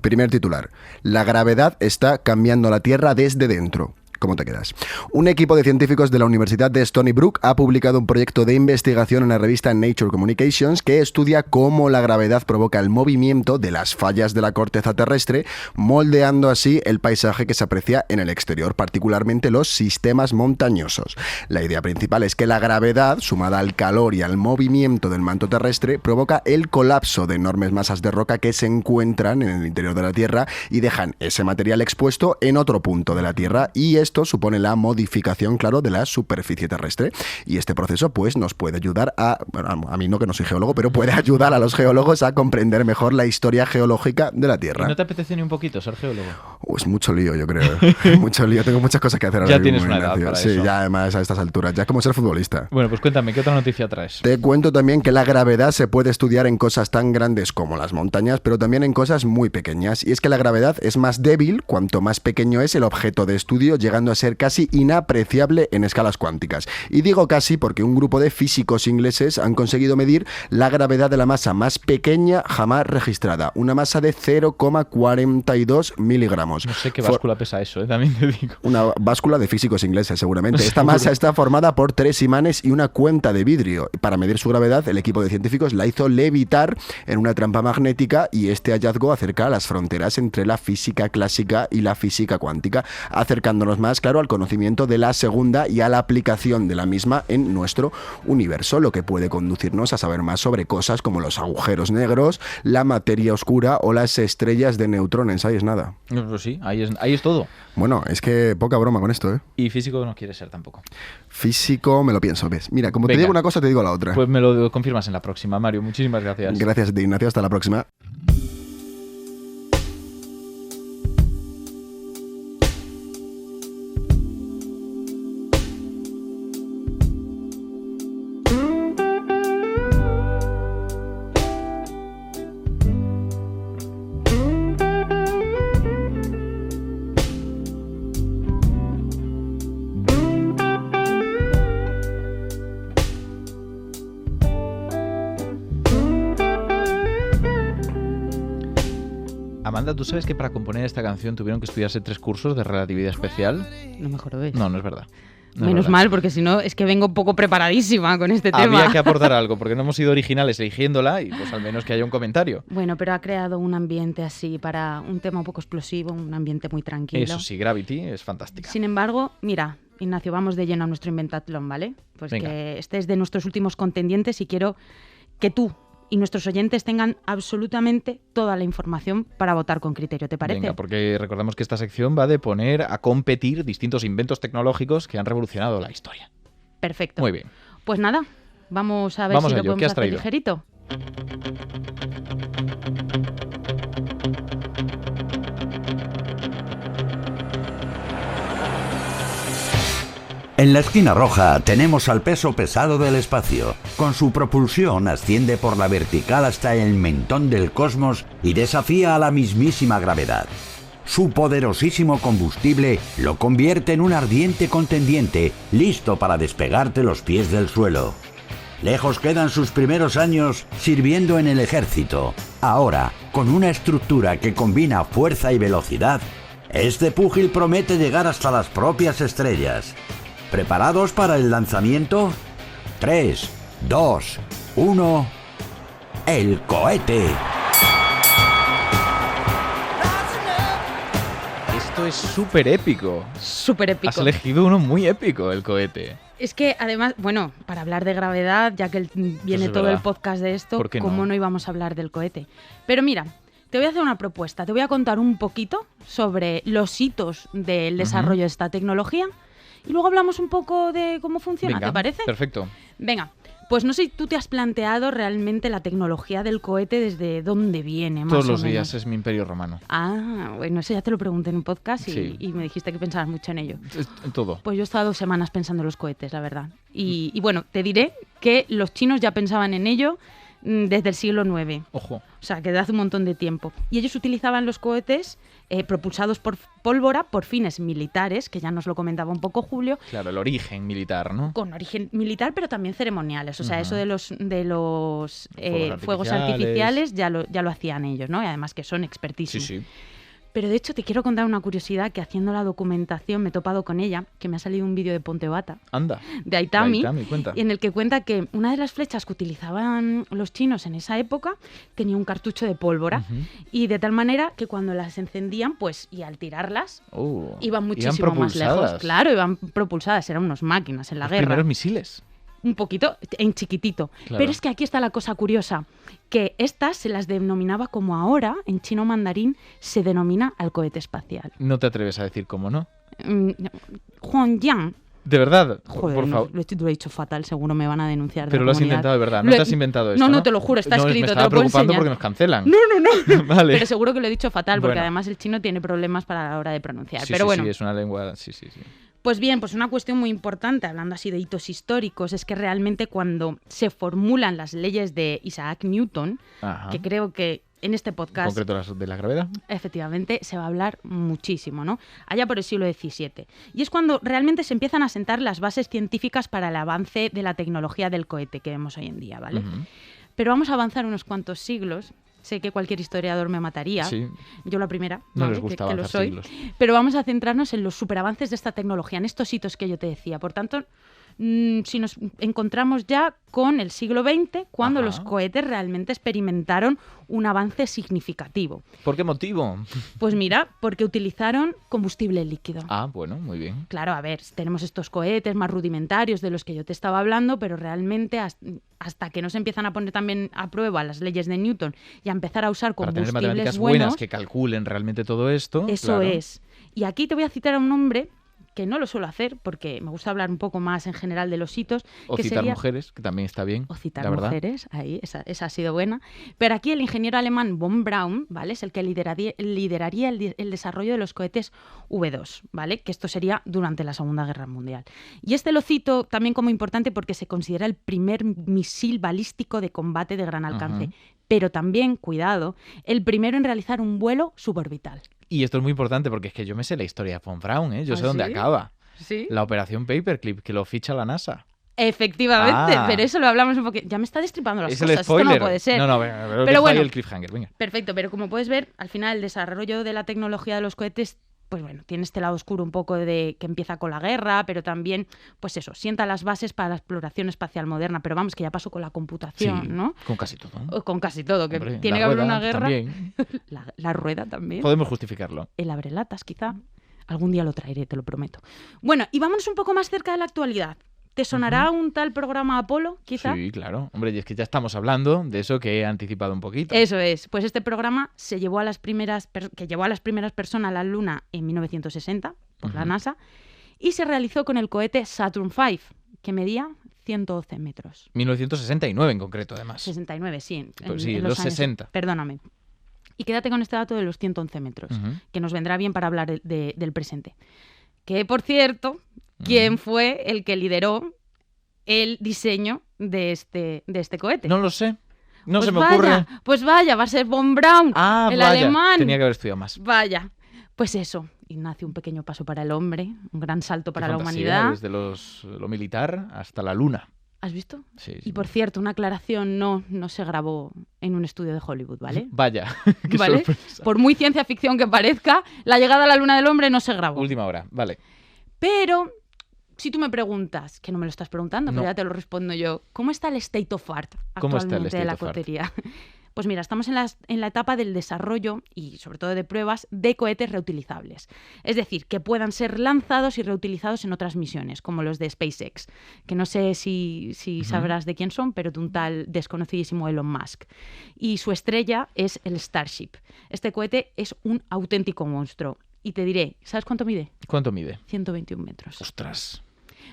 Primer titular: la gravedad está cambiando la Tierra desde dentro. ¿Cómo te quedas? Un equipo de científicos de la Universidad de Stony Brook ha publicado un proyecto de investigación en la revista Nature Communications que estudia cómo la gravedad provoca el movimiento de las fallas de la corteza terrestre, moldeando así el paisaje que se aprecia en el exterior, particularmente los sistemas montañosos. La idea principal es que la gravedad, sumada al calor y al movimiento del manto terrestre, provoca el colapso de enormes masas de roca que se encuentran en el interior de la Tierra y dejan ese material expuesto en otro punto de la Tierra, y esto supone la modificación, claro, de la superficie terrestre. Y este proceso, pues, nos puede ayudar a mí no, que no soy geólogo, pero puede ayudar a los geólogos a comprender mejor la historia geológica de la Tierra. ¿Y no te apetece ni un poquito ser geólogo? Es mucho lío, yo creo. Mucho lío. Tengo muchas cosas que hacer ahora Ya mismo, tienes una edad para sí, eso. ya además a estas alturas. Ya es como ser futbolista. Bueno, pues cuéntame, ¿qué otra noticia traes? Te cuento también que la gravedad se puede estudiar en cosas tan grandes como las montañas, pero también en cosas muy pequeñas. Y es que la gravedad es más débil cuanto más pequeño es el objeto de estudio, llegando a ser casi inapreciable en escalas cuánticas. Y digo casi porque un grupo de físicos ingleses han conseguido medir la gravedad de la masa más pequeña jamás registrada, una masa de 0,42 miligramos. No sé qué báscula pesa eso, también te digo. Una báscula de físicos ingleses, seguramente. Esta masa está formada por 3 imanes y una cuenta de vidrio. Para medir su gravedad, el equipo de científicos la hizo levitar en una trampa magnética, y este hallazgo acerca las fronteras entre la física clásica y la física cuántica, acercándonos más, claro, al conocimiento de la segunda y a la aplicación de la misma en nuestro universo, lo que puede conducirnos a saber más sobre cosas como los agujeros negros, la materia oscura o las estrellas de neutrones. Ahí es nada. Pues sí, ahí es todo. Bueno, es que poca broma con esto, ¿eh? Y físico no quiere ser tampoco. Físico me lo pienso, ¿ves? Mira, como Venga. te digo una cosa, te digo la otra. Pues me lo confirmas en la próxima, Mario. Muchísimas gracias. Gracias, Ignacio. Hasta la próxima. Amanda, ¿tú sabes que para componer esta canción tuvieron que estudiarse 3 cursos de relatividad especial? No me jorobes. No, no es verdad. No Menos es verdad. mal, porque si no, es que vengo un poco preparadísima con este tema. Había que aportar algo, porque no hemos sido originales eligiéndola y pues al menos que haya un comentario. Bueno, pero ha creado un ambiente así para un tema un poco explosivo, un ambiente muy tranquilo. Eso sí, Gravity es fantástica. Sin embargo, mira, Ignacio, vamos de lleno a nuestro Inventatlón, ¿vale? Pues Venga. que este es de nuestros últimos contendientes y quiero que tú y nuestros oyentes tengan absolutamente toda la información para votar con criterio, ¿te parece? Venga, porque recordamos que esta sección va de poner a competir distintos inventos tecnológicos que han revolucionado la historia. Perfecto. Muy bien. Pues nada, vamos a ver Vamos si a lo ello. ¿Qué podemos has hacer traído? ligerito. En la esquina roja tenemos al peso pesado del espacio. Con su propulsión asciende por la vertical hasta el mentón del cosmos y desafía a la mismísima gravedad. Su poderosísimo combustible lo convierte en un ardiente contendiente, listo para despegarte los pies del suelo. Lejos quedan sus primeros años sirviendo en el ejército. Ahora, con una estructura que combina fuerza y velocidad, este púgil promete llegar hasta las propias estrellas. ¿Preparados para el lanzamiento? 3, 2, 1... ¡El cohete! esto es súper épico. Súper épico. Has elegido uno muy épico, el cohete. Es que además, bueno, para hablar de gravedad, ya que viene todo el podcast de esto, ¿cómo no íbamos a hablar del cohete? Pero mira, te voy a hacer una propuesta. Te voy a contar un poquito sobre los hitos del desarrollo de esta tecnología y luego hablamos un poco de cómo funciona. Venga, ¿te parece? Perfecto. Venga. Pues no sé si tú te has planteado realmente la tecnología del cohete desde dónde viene, más Todos o los menos. días es mi imperio romano. Ah, bueno, eso ya te lo pregunté en un podcast Sí. y me dijiste que pensabas mucho en ello. Todo. Pues yo he estado 2 semanas pensando en los cohetes, la verdad. Y bueno, te diré que los chinos ya pensaban en ello desde el siglo IX. Ojo. O sea, que de hace un montón de tiempo. Y ellos utilizaban los cohetes propulsados por pólvora por fines militares, que ya nos lo comentaba un poco Julio. Claro, el origen militar, ¿no? Con origen militar, pero también ceremoniales. O sea, eso de los fuegos artificiales artificiales ya lo hacían ellos, ¿no? Y además que son expertísimos. Sí, sí. Pero de hecho te quiero contar una curiosidad que haciendo la documentación me he topado con ella, que me ha salido un vídeo de Ponte Bata. Anda. De Aitami, cuenta. y en el que cuenta que una de las flechas que utilizaban los chinos en esa época tenía un cartucho de pólvora y de tal manera que cuando las encendían, pues y al tirarlas iban muchísimo más lejos. Claro, iban propulsadas, eran unas máquinas en la guerra. Los primeros misiles. Un poquito, en chiquitito. Claro. Pero es que aquí está la cosa curiosa, que estas se las denominaba como ahora, en chino mandarín, se denomina al cohete espacial. No te atreves a decir cómo no. Huangyang. De verdad, Joder, por favor. Lo he dicho fatal, seguro me van a denunciar. Pero de lo has comunidad. intentado de verdad, no te has inventado esto. No, te lo juro, está escrito, me te estaba lo puedo preocupando enseñar. porque nos cancelan. No. Vale. Pero seguro que lo he dicho fatal, porque Bueno. además el chino tiene problemas para la hora de pronunciar. Sí, Pero sí, bueno. sí, es una lengua. Sí. Pues bien, pues una cuestión muy importante, hablando así de hitos históricos, es que realmente cuando se formulan las leyes de Isaac Newton, Ajá. que creo que en este En podcast, concreto las de la gravedad. efectivamente, se va a hablar muchísimo, ¿no? Allá por el siglo XVII. Y es cuando realmente se empiezan a sentar las bases científicas para el avance de la tecnología del cohete que vemos hoy en día, ¿vale? Ujú. Pero vamos a avanzar unos cuantos siglos. Sé que cualquier historiador me mataría. Sí. Yo la primera. No ¿vale? les gusta que lo avanzar soy. siglos. Pero vamos a centrarnos en los superavances de esta tecnología, en estos hitos que yo te decía. Por tanto, si nos encontramos ya con el siglo XX, cuando Ajá. los cohetes realmente experimentaron un avance significativo. ¿Por qué motivo? Pues mira, porque utilizaron combustible líquido. Ah, bueno, muy bien. Claro, a ver, tenemos estos cohetes más rudimentarios de los que yo te estaba hablando, pero realmente hasta que no se empiezan a poner también a prueba las leyes de Newton y a empezar a usar Para tener combustibles matemáticas buenos, buenas que calculen realmente todo esto. eso claro. es. Y aquí te voy a citar a un hombre que no lo suelo hacer porque me gusta hablar un poco más en general de los hitos. O que citar sería... mujeres, que también está bien. O citar la verdad. mujeres, ahí, esa ha sido buena. Pero aquí el ingeniero alemán von Braun, ¿vale? Es el que lideraría el desarrollo de los cohetes V2, ¿vale? Que esto sería durante la Segunda Guerra Mundial. Y este lo cito también como importante porque se considera el primer misil balístico de combate de gran alcance. Ujú. Pero también, cuidado, el primero en realizar un vuelo suborbital. Y esto es muy importante porque es que yo me sé la historia de von Braun, ¿eh? Yo ¿Ah, sé dónde sí? acaba. ¿Sí? La operación Paperclip, que lo ficha la NASA. Efectivamente, Ah. pero eso lo hablamos un poquito. Ya me está destripando las Es cosas, el spoiler. esto no puede ser. No, venga, Pero deja bueno. ahí el cliffhanger, venga. Perfecto, pero como puedes ver, al final el desarrollo de la tecnología de los cohetes, pues bueno, tiene este lado oscuro un poco de que empieza con la guerra, pero también, pues eso, sienta las bases para la exploración espacial moderna. Pero vamos, que ya pasó con la computación, Sí, ¿no? con casi todo. O con casi todo, que Hombre, tiene la que haber rueda una guerra. también. La rueda también. Podemos justificarlo. El abrelatas, quizá. Algún día lo traeré, te lo prometo. Bueno, y vámonos un poco más cerca de la actualidad. ¿Te sonará un tal programa Apolo, quizá? Sí, claro. Hombre, y es que ya estamos hablando de eso que he anticipado un poquito. Eso es. Pues este programa se llevó a las primeras personas a la Luna en 1960 por la NASA y se realizó con el cohete Saturn V, que medía 112 metros. 1969 en concreto, además. 69, sí. Pues sí, los años- 60. Perdóname. Y quédate con este dato de los 111 metros, Ujú. que nos vendrá bien para hablar del presente. Que, por cierto, ¿quién fue el que lideró el diseño de este cohete? No lo sé. No Pues se me vaya, ocurre. Pues vaya, va a ser von Braun, Ah, el vaya. alemán. Tenía que haber estudiado más. Vaya. Pues eso, Ignacio, un pequeño paso para el hombre, un gran salto Qué para la fantasía, humanidad. Desde lo militar hasta la luna. ¿Has visto? Sí, Y por cierto, una aclaración, no se grabó en un estudio de Hollywood, ¿vale? Vaya, qué ¿Vale? sorpresa. Por muy ciencia ficción que parezca, la llegada a la luna del hombre no se grabó. Última hora, vale. Pero, si tú me preguntas, que no me lo estás preguntando, No. pero ya te lo respondo yo, ¿cómo está el state of art ¿Cómo está el actualmente de state la of art? cohetería? Pues mira, estamos en la etapa del desarrollo y sobre todo de pruebas de cohetes reutilizables. Es decir, que puedan ser lanzados y reutilizados en otras misiones, como los de SpaceX, que no sé si sabrás de quién son, pero de un tal desconocidísimo Elon Musk. Y su estrella es el Starship. Este cohete es un auténtico monstruo. Y te diré, ¿sabes cuánto mide? ¿Cuánto mide? 121 metros. ¡Ostras!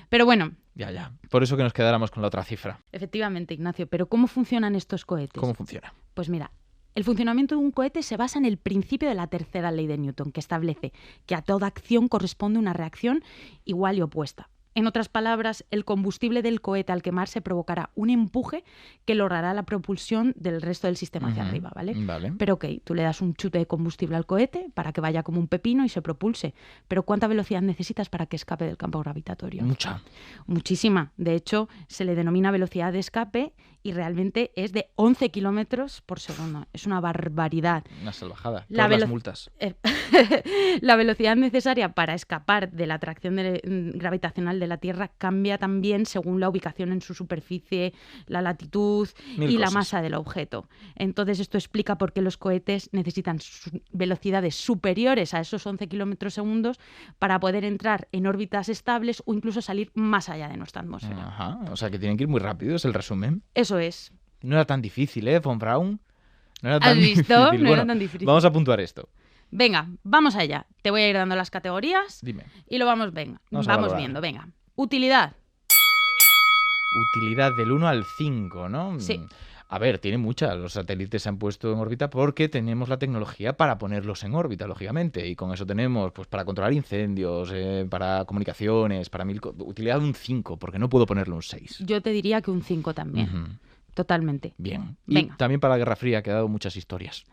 Pero bueno. Ya. Por eso que nos quedáramos con la otra cifra. Efectivamente, Ignacio. Pero ¿cómo funcionan estos cohetes? ¿Cómo funciona? Pues mira, el funcionamiento de un cohete se basa en el principio de la tercera ley de Newton, que establece que a toda acción corresponde una reacción igual y opuesta. En otras palabras, el combustible del cohete al quemarse provocará un empuje que logrará la propulsión del resto del sistema hacia arriba, ¿vale? Pero ok, tú le das un chute de combustible al cohete para que vaya como un pepino y se propulse. Pero ¿cuánta velocidad necesitas para que escape del campo gravitatorio? Mucha. Muchísima. De hecho, se le denomina velocidad de escape y realmente es de 11 kilómetros por segundo. Es una barbaridad. Una salvajada. Todas las multas. La velocidad necesaria para escapar de la atracción gravitacional de la Tierra cambia también según la ubicación en su superficie, la latitud y la masa del objeto. Entonces esto explica por qué los cohetes necesitan velocidades superiores a esos 11 kilómetros segundos para poder entrar en órbitas estables o incluso salir más allá de nuestra atmósfera. Ajá, o sea que tienen que ir muy rápido, es el resumen. Eso es. No era tan difícil, von Braun. No era tan ¿Has visto? Difícil. No era tan difícil. Vamos a puntuar esto. Venga, vamos allá. Te voy a ir dando las categorías. Dime. Y lo vamos viendo, venga. Utilidad. Utilidad del 1 al 5, ¿no? Sí. A ver, tiene mucha. Los satélites se han puesto en órbita porque tenemos la tecnología para ponerlos en órbita, lógicamente. Y con eso tenemos, pues, para controlar incendios, para comunicaciones, para utilidad un 5, porque no puedo ponerle un 6. Yo te diría que un 5 también. Totalmente. Bien. Y venga. También para la Guerra Fría, que ha dado muchas historias.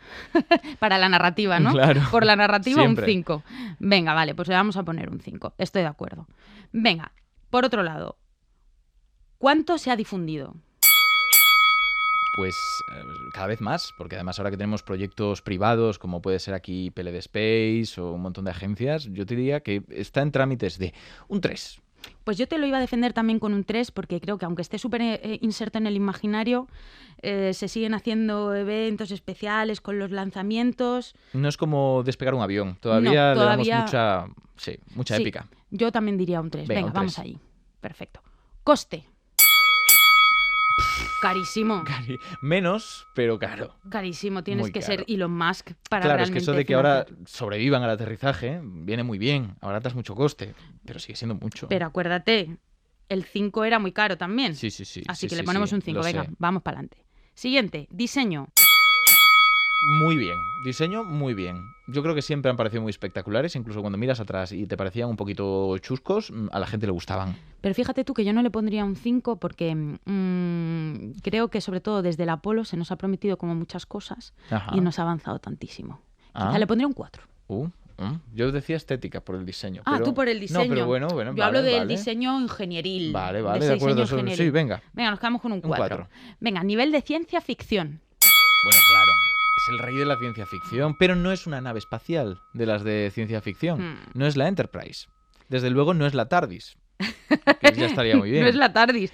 Para la narrativa, ¿no? Claro. Por la narrativa, siempre. Un 5. Venga, vale, pues le vamos a poner un 5. Estoy de acuerdo. Venga, por otro lado, ¿cuánto se ha difundido? Pues cada vez más, porque además ahora que tenemos proyectos privados, como puede ser aquí PLD Space o un montón de agencias, yo te diría que está en trámites de un 3. Pues yo te lo iba a defender también con un 3, porque creo que aunque esté súper inserto en el imaginario, se siguen haciendo eventos especiales con los lanzamientos. No es como despegar un avión, todavía le damos mucha épica. Yo también diría un 3. Venga, un 3. Vamos ahí. Perfecto. Coste. Carísimo. Menos, pero caro. Carísimo. Tienes muy que caro. ser Elon Musk para claro, realmente... es que eso de que ahora sobrevivan al aterrizaje viene muy bien. Abaratas mucho coste, pero sigue siendo mucho. Pero acuérdate, el 5 era muy caro también. Sí. Así que le ponemos un 5. Venga, vamos para adelante. Siguiente, diseño. Muy bien, diseño muy bien. Yo creo que siempre han parecido muy espectaculares, incluso cuando miras atrás y te parecían un poquito chuscos, a la gente le gustaban. Pero fíjate tú que yo no le pondría un 5 porque creo que sobre todo desde el Apolo se nos ha prometido como muchas cosas. Ajá. Y nos ha avanzado tantísimo. Quizá le pondría un 4. Yo decía estética por el diseño. Pero... tú por el diseño. No, pero bueno, yo hablo del diseño ingenieril. Vale, de acuerdo. Sí, venga. Venga, nos quedamos con un 4. Venga, nivel de ciencia ficción. Bueno, claro. Es el rey de la ciencia ficción, pero no es una nave espacial de las de ciencia ficción. No es la Enterprise. Desde luego no es la TARDIS. Que ya estaría muy bien. No es la TARDIS.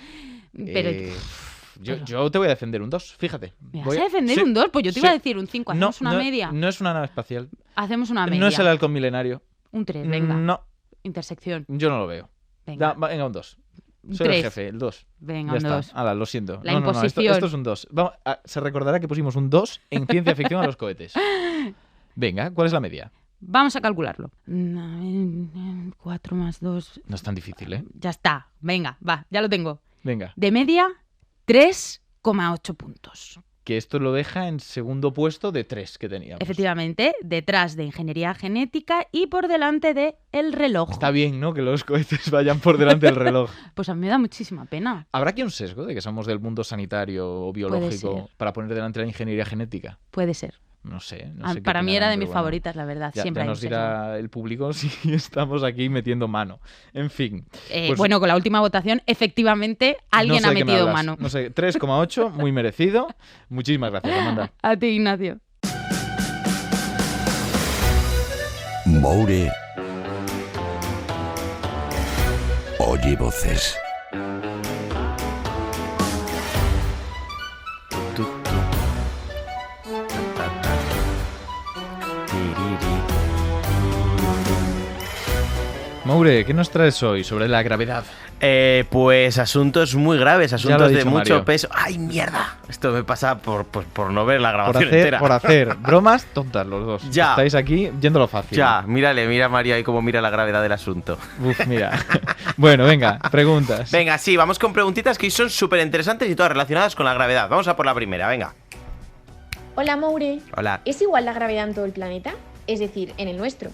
Pero... Yo te voy a defender un 2, fíjate. ¿Me vas a defender un 2? Pues yo te iba a decir un 5. ¿Hacemos una media? No es una nave espacial. Hacemos una media. No es el halcón milenario. Un 3, venga. No. Intersección. Yo no lo veo. Venga, venga un 2. Soy el jefe, el 2. Venga, ya un 2. Hala, lo siento. La imposición. Esto es un 2. Se recordará que pusimos un 2 en ciencia ficción a los cohetes. Venga, ¿cuál es la media? Vamos a calcularlo. 4 más 2. No es tan difícil, ¿eh? Ya está. Venga, va, ya lo tengo. Venga. De media, 3,8 puntos. Que esto lo deja en segundo puesto de 3 que teníamos. Efectivamente, detrás de ingeniería genética y por delante de el reloj. Está bien, ¿no? Que los cohetes vayan por delante del reloj. Pues a mí me da muchísima pena. ¿Habrá aquí un sesgo de que somos del mundo sanitario o biológico para poner delante la ingeniería genética? Puede ser. No sé. Para mí era de mis favoritas, la verdad. Siempre ya nos dirá el público si estamos aquí metiendo mano. En fin. Pues, bueno, con la última votación, efectivamente, alguien ha metido mano. No sé, 3,8, muy merecido. Muchísimas gracias, Amanda. A ti, Ignacio. Moure oye voces. Moure, ¿qué nos traes hoy sobre la gravedad? Pues asuntos muy graves, asuntos de mucho Mario. peso. ¡Ay, mierda! Esto me pasa por no ver la grabación entera. Por hacer bromas tontas los dos. Ya. Estáis aquí yéndolo fácil. Ya, mira Mario ahí cómo mira la gravedad del asunto. Uf, mira. Bueno, venga, preguntas. Venga, sí, vamos con preguntitas que son súper interesantes y todas relacionadas con la gravedad. Vamos a por la primera, venga. Hola, Moure. Hola. ¿Es igual la gravedad en todo el planeta? Es decir, en el nuestro.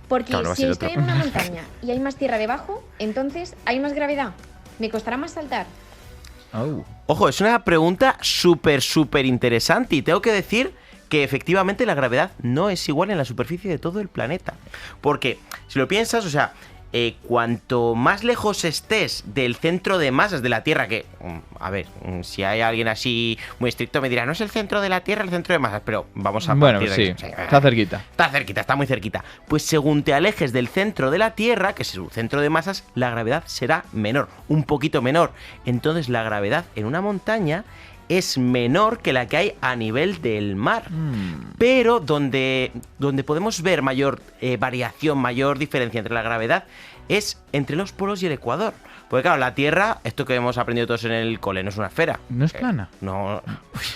Porque Claro, va a si ser estoy otro. en una montaña y hay más tierra debajo, entonces hay más gravedad. ¿Me costará más saltar? Oh. Ojo, es una pregunta súper interesante y tengo que decir que efectivamente la gravedad no es igual en la superficie de todo el planeta. Porque, si lo piensas, o sea, cuanto más lejos estés del centro de masas de la Tierra, que, a ver, si hay alguien así muy estricto me dirá, no es el centro de la Tierra, el centro de masas, pero vamos a Bueno, partir de sí, aquí. está cerquita. Está cerquita, está muy cerquita. Pues según te alejes del centro de la Tierra, que es su centro de masas, la gravedad será menor, un poquito menor. Entonces la gravedad en una montaña es menor que la que hay a nivel del mar. Pero donde podemos ver mayor variación, mayor diferencia entre la gravedad es entre los polos y el ecuador. Porque claro, la Tierra, esto que hemos aprendido todos en el cole, no es una esfera. ¿No es plana? No,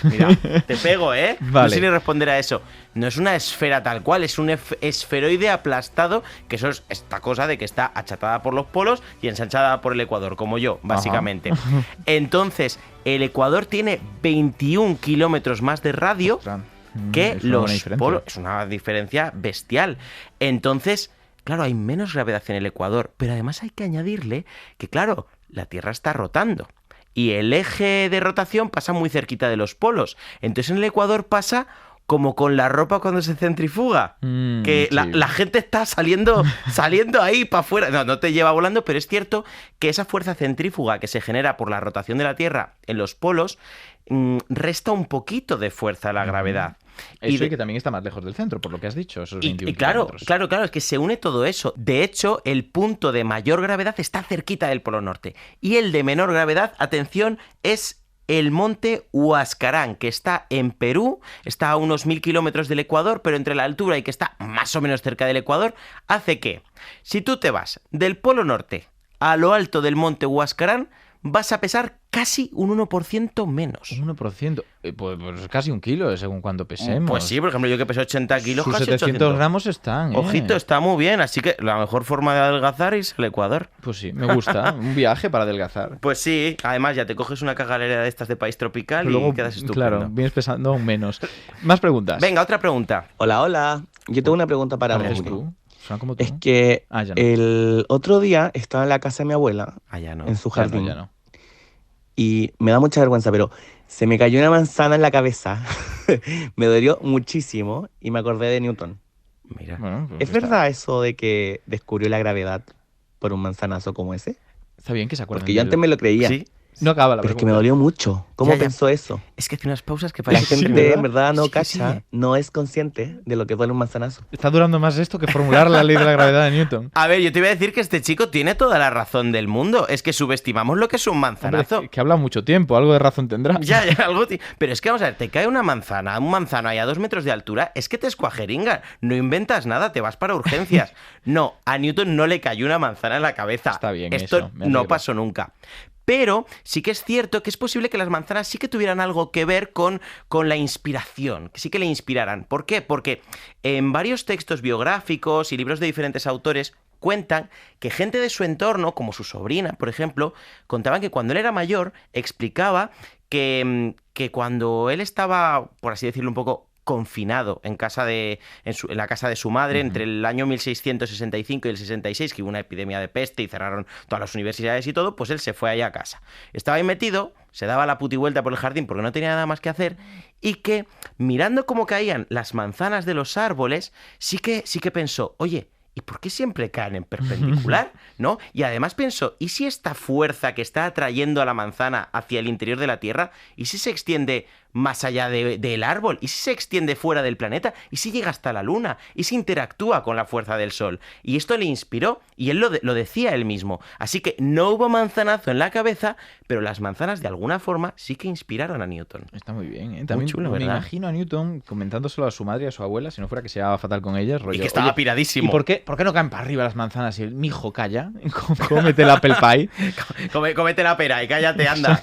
mira, te pego, ¿eh? Vale. No sé ni responder a eso. No es una esfera tal cual, es un esferoide aplastado, que eso es esta cosa de que está achatada por los polos y ensanchada por el ecuador, como yo, básicamente. Ajá. Entonces, el ecuador tiene 21 kilómetros más de radio que es una buena los diferencia. polos. Es una diferencia bestial. Entonces, claro, hay menos gravedad en el ecuador, pero además hay que añadirle que, claro, la Tierra está rotando y el eje de rotación pasa muy cerquita de los polos. Entonces en el ecuador pasa como con la ropa cuando se centrifuga, que sí. la gente está saliendo ahí para afuera. No te lleva volando, pero es cierto que esa fuerza centrífuga que se genera por la rotación de la Tierra en los polos resta un poquito de fuerza a la gravedad. Eso y que también está más lejos del centro, por lo que has dicho, esos 21 Y claro, kilómetros. es que se une todo eso. De hecho, el punto de mayor gravedad está cerquita del Polo Norte. Y el de menor gravedad, atención, es el monte Huascarán, que está en Perú, está a unos 1000 kilómetros del Ecuador, pero entre la altura y que está más o menos cerca del Ecuador, hace que, si tú te vas del Polo Norte a lo alto del monte Huascarán, vas a pesar casi un 1% menos. Un 1%. Pues casi un kilo, según cuánto pesemos. Pues sí, por ejemplo, yo que peso 80 kilos, Sus casi 700 gramos están, ¿eh? Ojito, está muy bien. Así que la mejor forma de adelgazar es el Ecuador. Pues sí, me gusta. Un viaje para adelgazar. Pues sí, además ya te coges una cagalera de estas de país tropical Luego, y quedas estupendo. claro, vienes pesando aún menos. Más preguntas. Venga, otra pregunta. Hola. Yo tengo una pregunta para ¿Eres Moure. tú? ¿Suena como tú? Es que ya no. el otro día estaba en la casa de mi abuela, ya no. en su Ya no, jardín, ya no. y me da mucha vergüenza, pero se me cayó una manzana en la cabeza. Me dolió muchísimo y me acordé de Newton. Mira. Bueno, pues ¿Es está- verdad eso de que descubrió la gravedad por un manzanazo como ese? Está bien que se acuerden Porque yo de antes él. me lo creía. Sí. No acaba la Pero es que pregunta. me dolió mucho. ¿Cómo Ya, ya. pensó eso? Es que hace unas pausas que La parece gente en verdad no Sí, cacha, sí. no es consciente de lo que duele un manzanazo. Está durando más esto que formular la ley de la gravedad de Newton. A ver, yo te iba a decir que este chico tiene toda la razón del mundo. Es que subestimamos lo que es un manzanazo. Hombre, que habla mucho tiempo, algo de razón tendrá. Ya, algo. Pero es que vamos a ver, te cae una manzana, un manzano ahí a 2 metros de altura, es que te escuajeringan. No inventas nada, te vas para urgencias. No, a Newton no le cayó una manzana en la cabeza. Está bien Esto eso, me no alegro. pasó nunca. Pero sí que es cierto que es posible que las manzanas sí que tuvieran algo que ver con la inspiración, que sí que le inspiraran. ¿Por qué? Porque en varios textos biográficos y libros de diferentes autores cuentan que gente de su entorno, como su sobrina, por ejemplo, contaban que cuando él era mayor explicaba que cuando él estaba, por así decirlo un poco, confinado en la casa de su madre entre el año 1665 y el 66, que hubo una epidemia de peste y cerraron todas las universidades y todo, pues él se fue allá a casa. Estaba ahí metido, se daba la putivuelta por el jardín porque no tenía nada más que hacer y que mirando cómo caían las manzanas de los árboles, sí que pensó, oye, ¿y por qué siempre caen en perpendicular? ¿No? Y además pensó, ¿y si esta fuerza que está atrayendo a la manzana hacia el interior de la Tierra, y si se extiende más allá del árbol? ¿Y si se extiende fuera del planeta? ¿Y si llega hasta la Luna? ¿Y si interactúa con la fuerza del Sol? Y esto le inspiró, y él lo decía él mismo. Así que no hubo manzanazo en la cabeza, pero las manzanas de alguna forma sí que inspiraron a Newton. Está muy bien, ¿eh? También muy chulo, ¿verdad? Me imagino a Newton comentándoselo a su madre y a su abuela, si no fuera que se llevaba fatal con ellas. Rollo, y que estaba piradísimo. ¿Y por qué no caen para arriba las manzanas? Y el mijo, calla, cómete el apple pie. Cómete la pera y cállate, anda.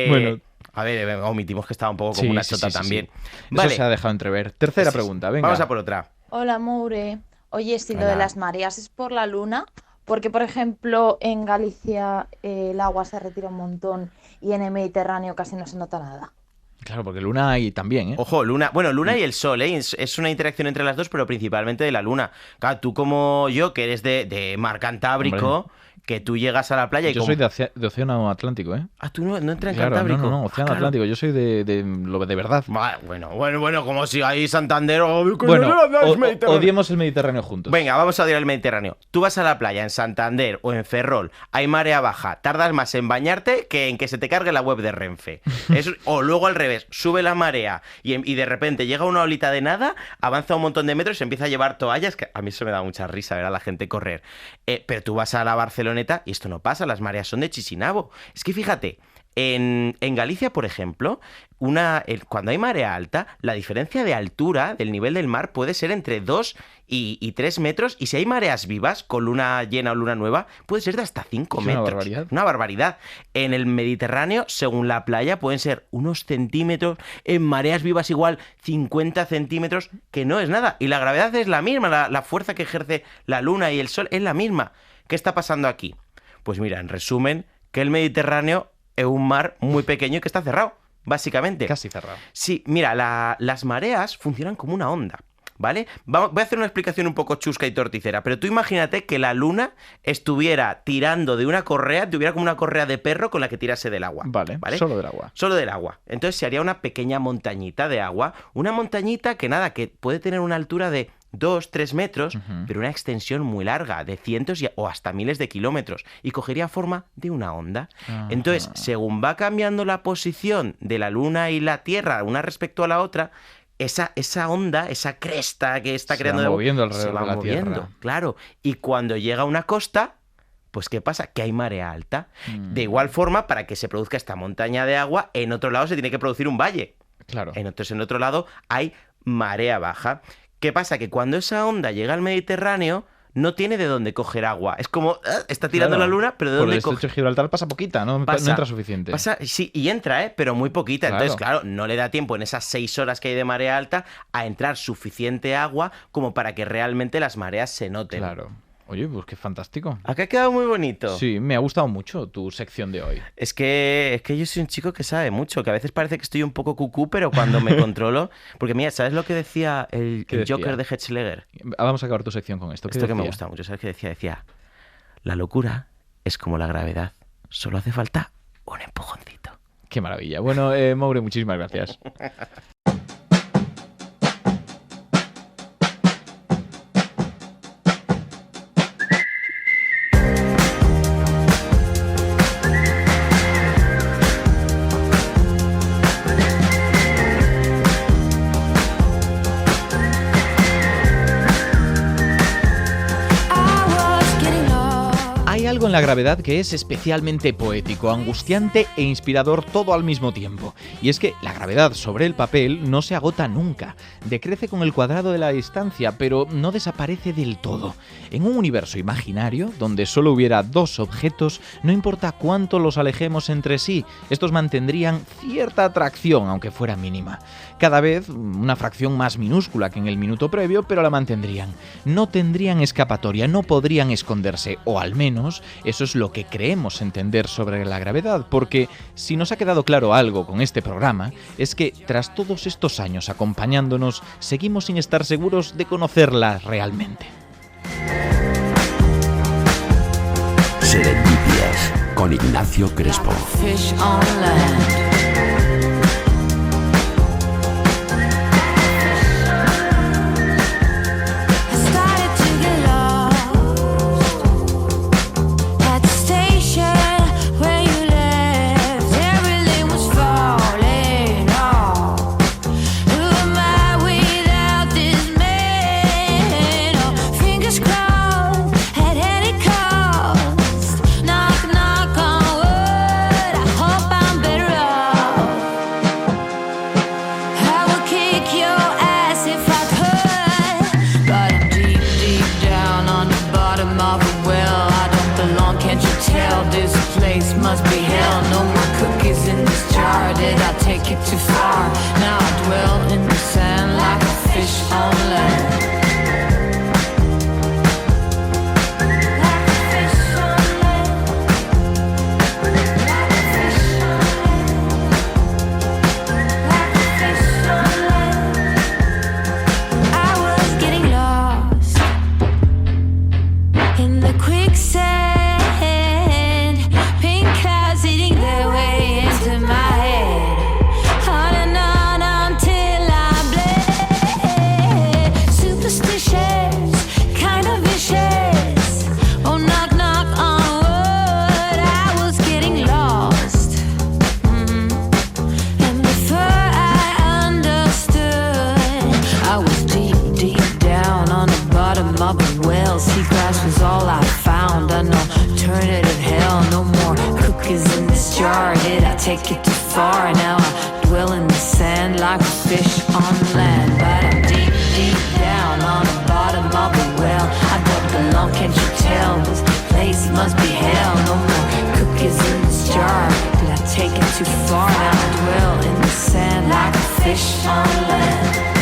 Bueno. A ver, omitimos que estaba un poco como una chota también. Sí. Vale. Eso se ha dejado entrever. Tercera pregunta, venga. Vamos a por otra. Hola, Moure. Oye, si lo Hola. de las mareas es por la luna, porque por ejemplo en Galicia el agua se retira un montón y en el Mediterráneo casi no se nota nada. Claro, porque Luna hay también, ¿eh? Ojo, Luna. Bueno, Luna y el Sol, ¿eh? Es una interacción entre las dos, pero principalmente de la Luna. Claro, tú como yo, que eres de mar Cantábrico, Hombre. que tú llegas a la playa y Yo soy de Océano Atlántico, ¿eh? Ah, tú no entras en Claro, Cantábrico. No, Océano claro. Atlántico. Yo soy de lo de verdad. Bueno, como si ahí Santander o... Bueno, odiemos el Mediterráneo juntos. Venga, vamos a odiar el Mediterráneo. Tú vas a la playa en Santander o en Ferrol, hay marea baja, tardas más en bañarte que en que se te cargue la web de Renfe. O luego al revés, sube la marea y de repente llega una olita de nada, avanza un montón de metros y se empieza a llevar toallas, que a mí eso me da mucha risa ver a la gente correr. Pero tú vas a la Barceloneta y esto no pasa, las mareas son de Chisinabo. Es que fíjate, en Galicia, por ejemplo, cuando hay marea alta, la diferencia de altura del nivel del mar puede ser entre 2 y 3 metros, y si hay mareas vivas, con luna llena o luna nueva, puede ser de hasta 5 metros. Una barbaridad. Una barbaridad. En el Mediterráneo, según la playa, pueden ser unos centímetros, en mareas vivas igual 50 centímetros, que no es nada. Y la gravedad es la misma, la fuerza que ejerce la luna y el sol es la misma. ¿Qué está pasando aquí? Pues mira, en resumen, que el Mediterráneo es un mar muy pequeño y que está cerrado, básicamente. Casi cerrado. Sí, mira, las mareas funcionan como una onda, ¿vale? Voy a hacer una explicación un poco chusca y torticera, pero tú imagínate que la luna estuviera tirando de una correa, tuviera como una correa de perro con la que tirase del agua. Vale, solo del agua. Solo del agua. Entonces se haría una pequeña montañita de agua, una montañita que puede tener una altura de 2-3 metros, pero una extensión muy larga, de cientos o hasta miles de kilómetros, y cogería forma de una onda. Entonces, según va cambiando la posición de la Luna y la Tierra, una respecto a la otra, esa onda, esa cresta que está creando se va moviendo se alrededor va de la moviendo, Tierra. claro. Y cuando llega a una costa, pues ¿qué pasa? Que hay marea alta. De igual forma, para que se produzca esta montaña de agua, en otro lado se tiene que producir un valle. Claro. Entonces, en otro lado hay marea baja. ¿Qué pasa? Que cuando esa onda llega al Mediterráneo, no tiene de dónde coger agua. Es como, está tirando la luna, pero ¿de dónde coge? Por el Estrecho de Gibraltar pasa poquita, no entra suficiente. Sí, y entra, pero muy poquita. Claro. Entonces, claro, no le da tiempo en esas 6 horas que hay de marea alta a entrar suficiente agua como para que realmente las mareas se noten. Claro. Oye, pues qué fantástico. Acá ha quedado muy bonito. Sí, me ha gustado mucho tu sección de hoy. Es que yo soy un chico que sabe mucho, que a veces parece que estoy un poco cucú, pero cuando me controlo... Porque mira, ¿sabes lo que decía el Joker de Heath Ledger? Vamos a acabar tu sección con esto. Esto que me gusta mucho, ¿sabes qué decía? Decía, la locura es como la gravedad, solo hace falta un empujoncito. Qué maravilla. Bueno, Moure, muchísimas gracias. Algo en la gravedad que es especialmente poético, angustiante e inspirador todo al mismo tiempo. Y es que la gravedad sobre el papel no se agota nunca. Decrece con el cuadrado de la distancia, pero no desaparece del todo. En un universo imaginario, donde solo hubiera 2 objetos, no importa cuánto los alejemos entre sí, estos mantendrían cierta atracción, aunque fuera mínima. Cada vez una fracción más minúscula que en el minuto previo, pero la mantendrían. No tendrían escapatoria, no podrían esconderse, o al menos eso es lo que creemos entender sobre la gravedad, porque si nos ha quedado claro algo con este programa, es que tras todos estos años acompañándonos, seguimos sin estar seguros de conocerla realmente. Serendipias con Ignacio Crespo. cookies in this jar. Did I take it too far? Now I dwell in the sand like a fish on land. Take it too far, now I dwell in the sand like a fish on land. But I'm deep, deep down on the bottom of the well. I don't belong, can't you tell? This place must be hell. No more cookies in this jar. Did I take it too far? Now I dwell in the sand like a fish on land.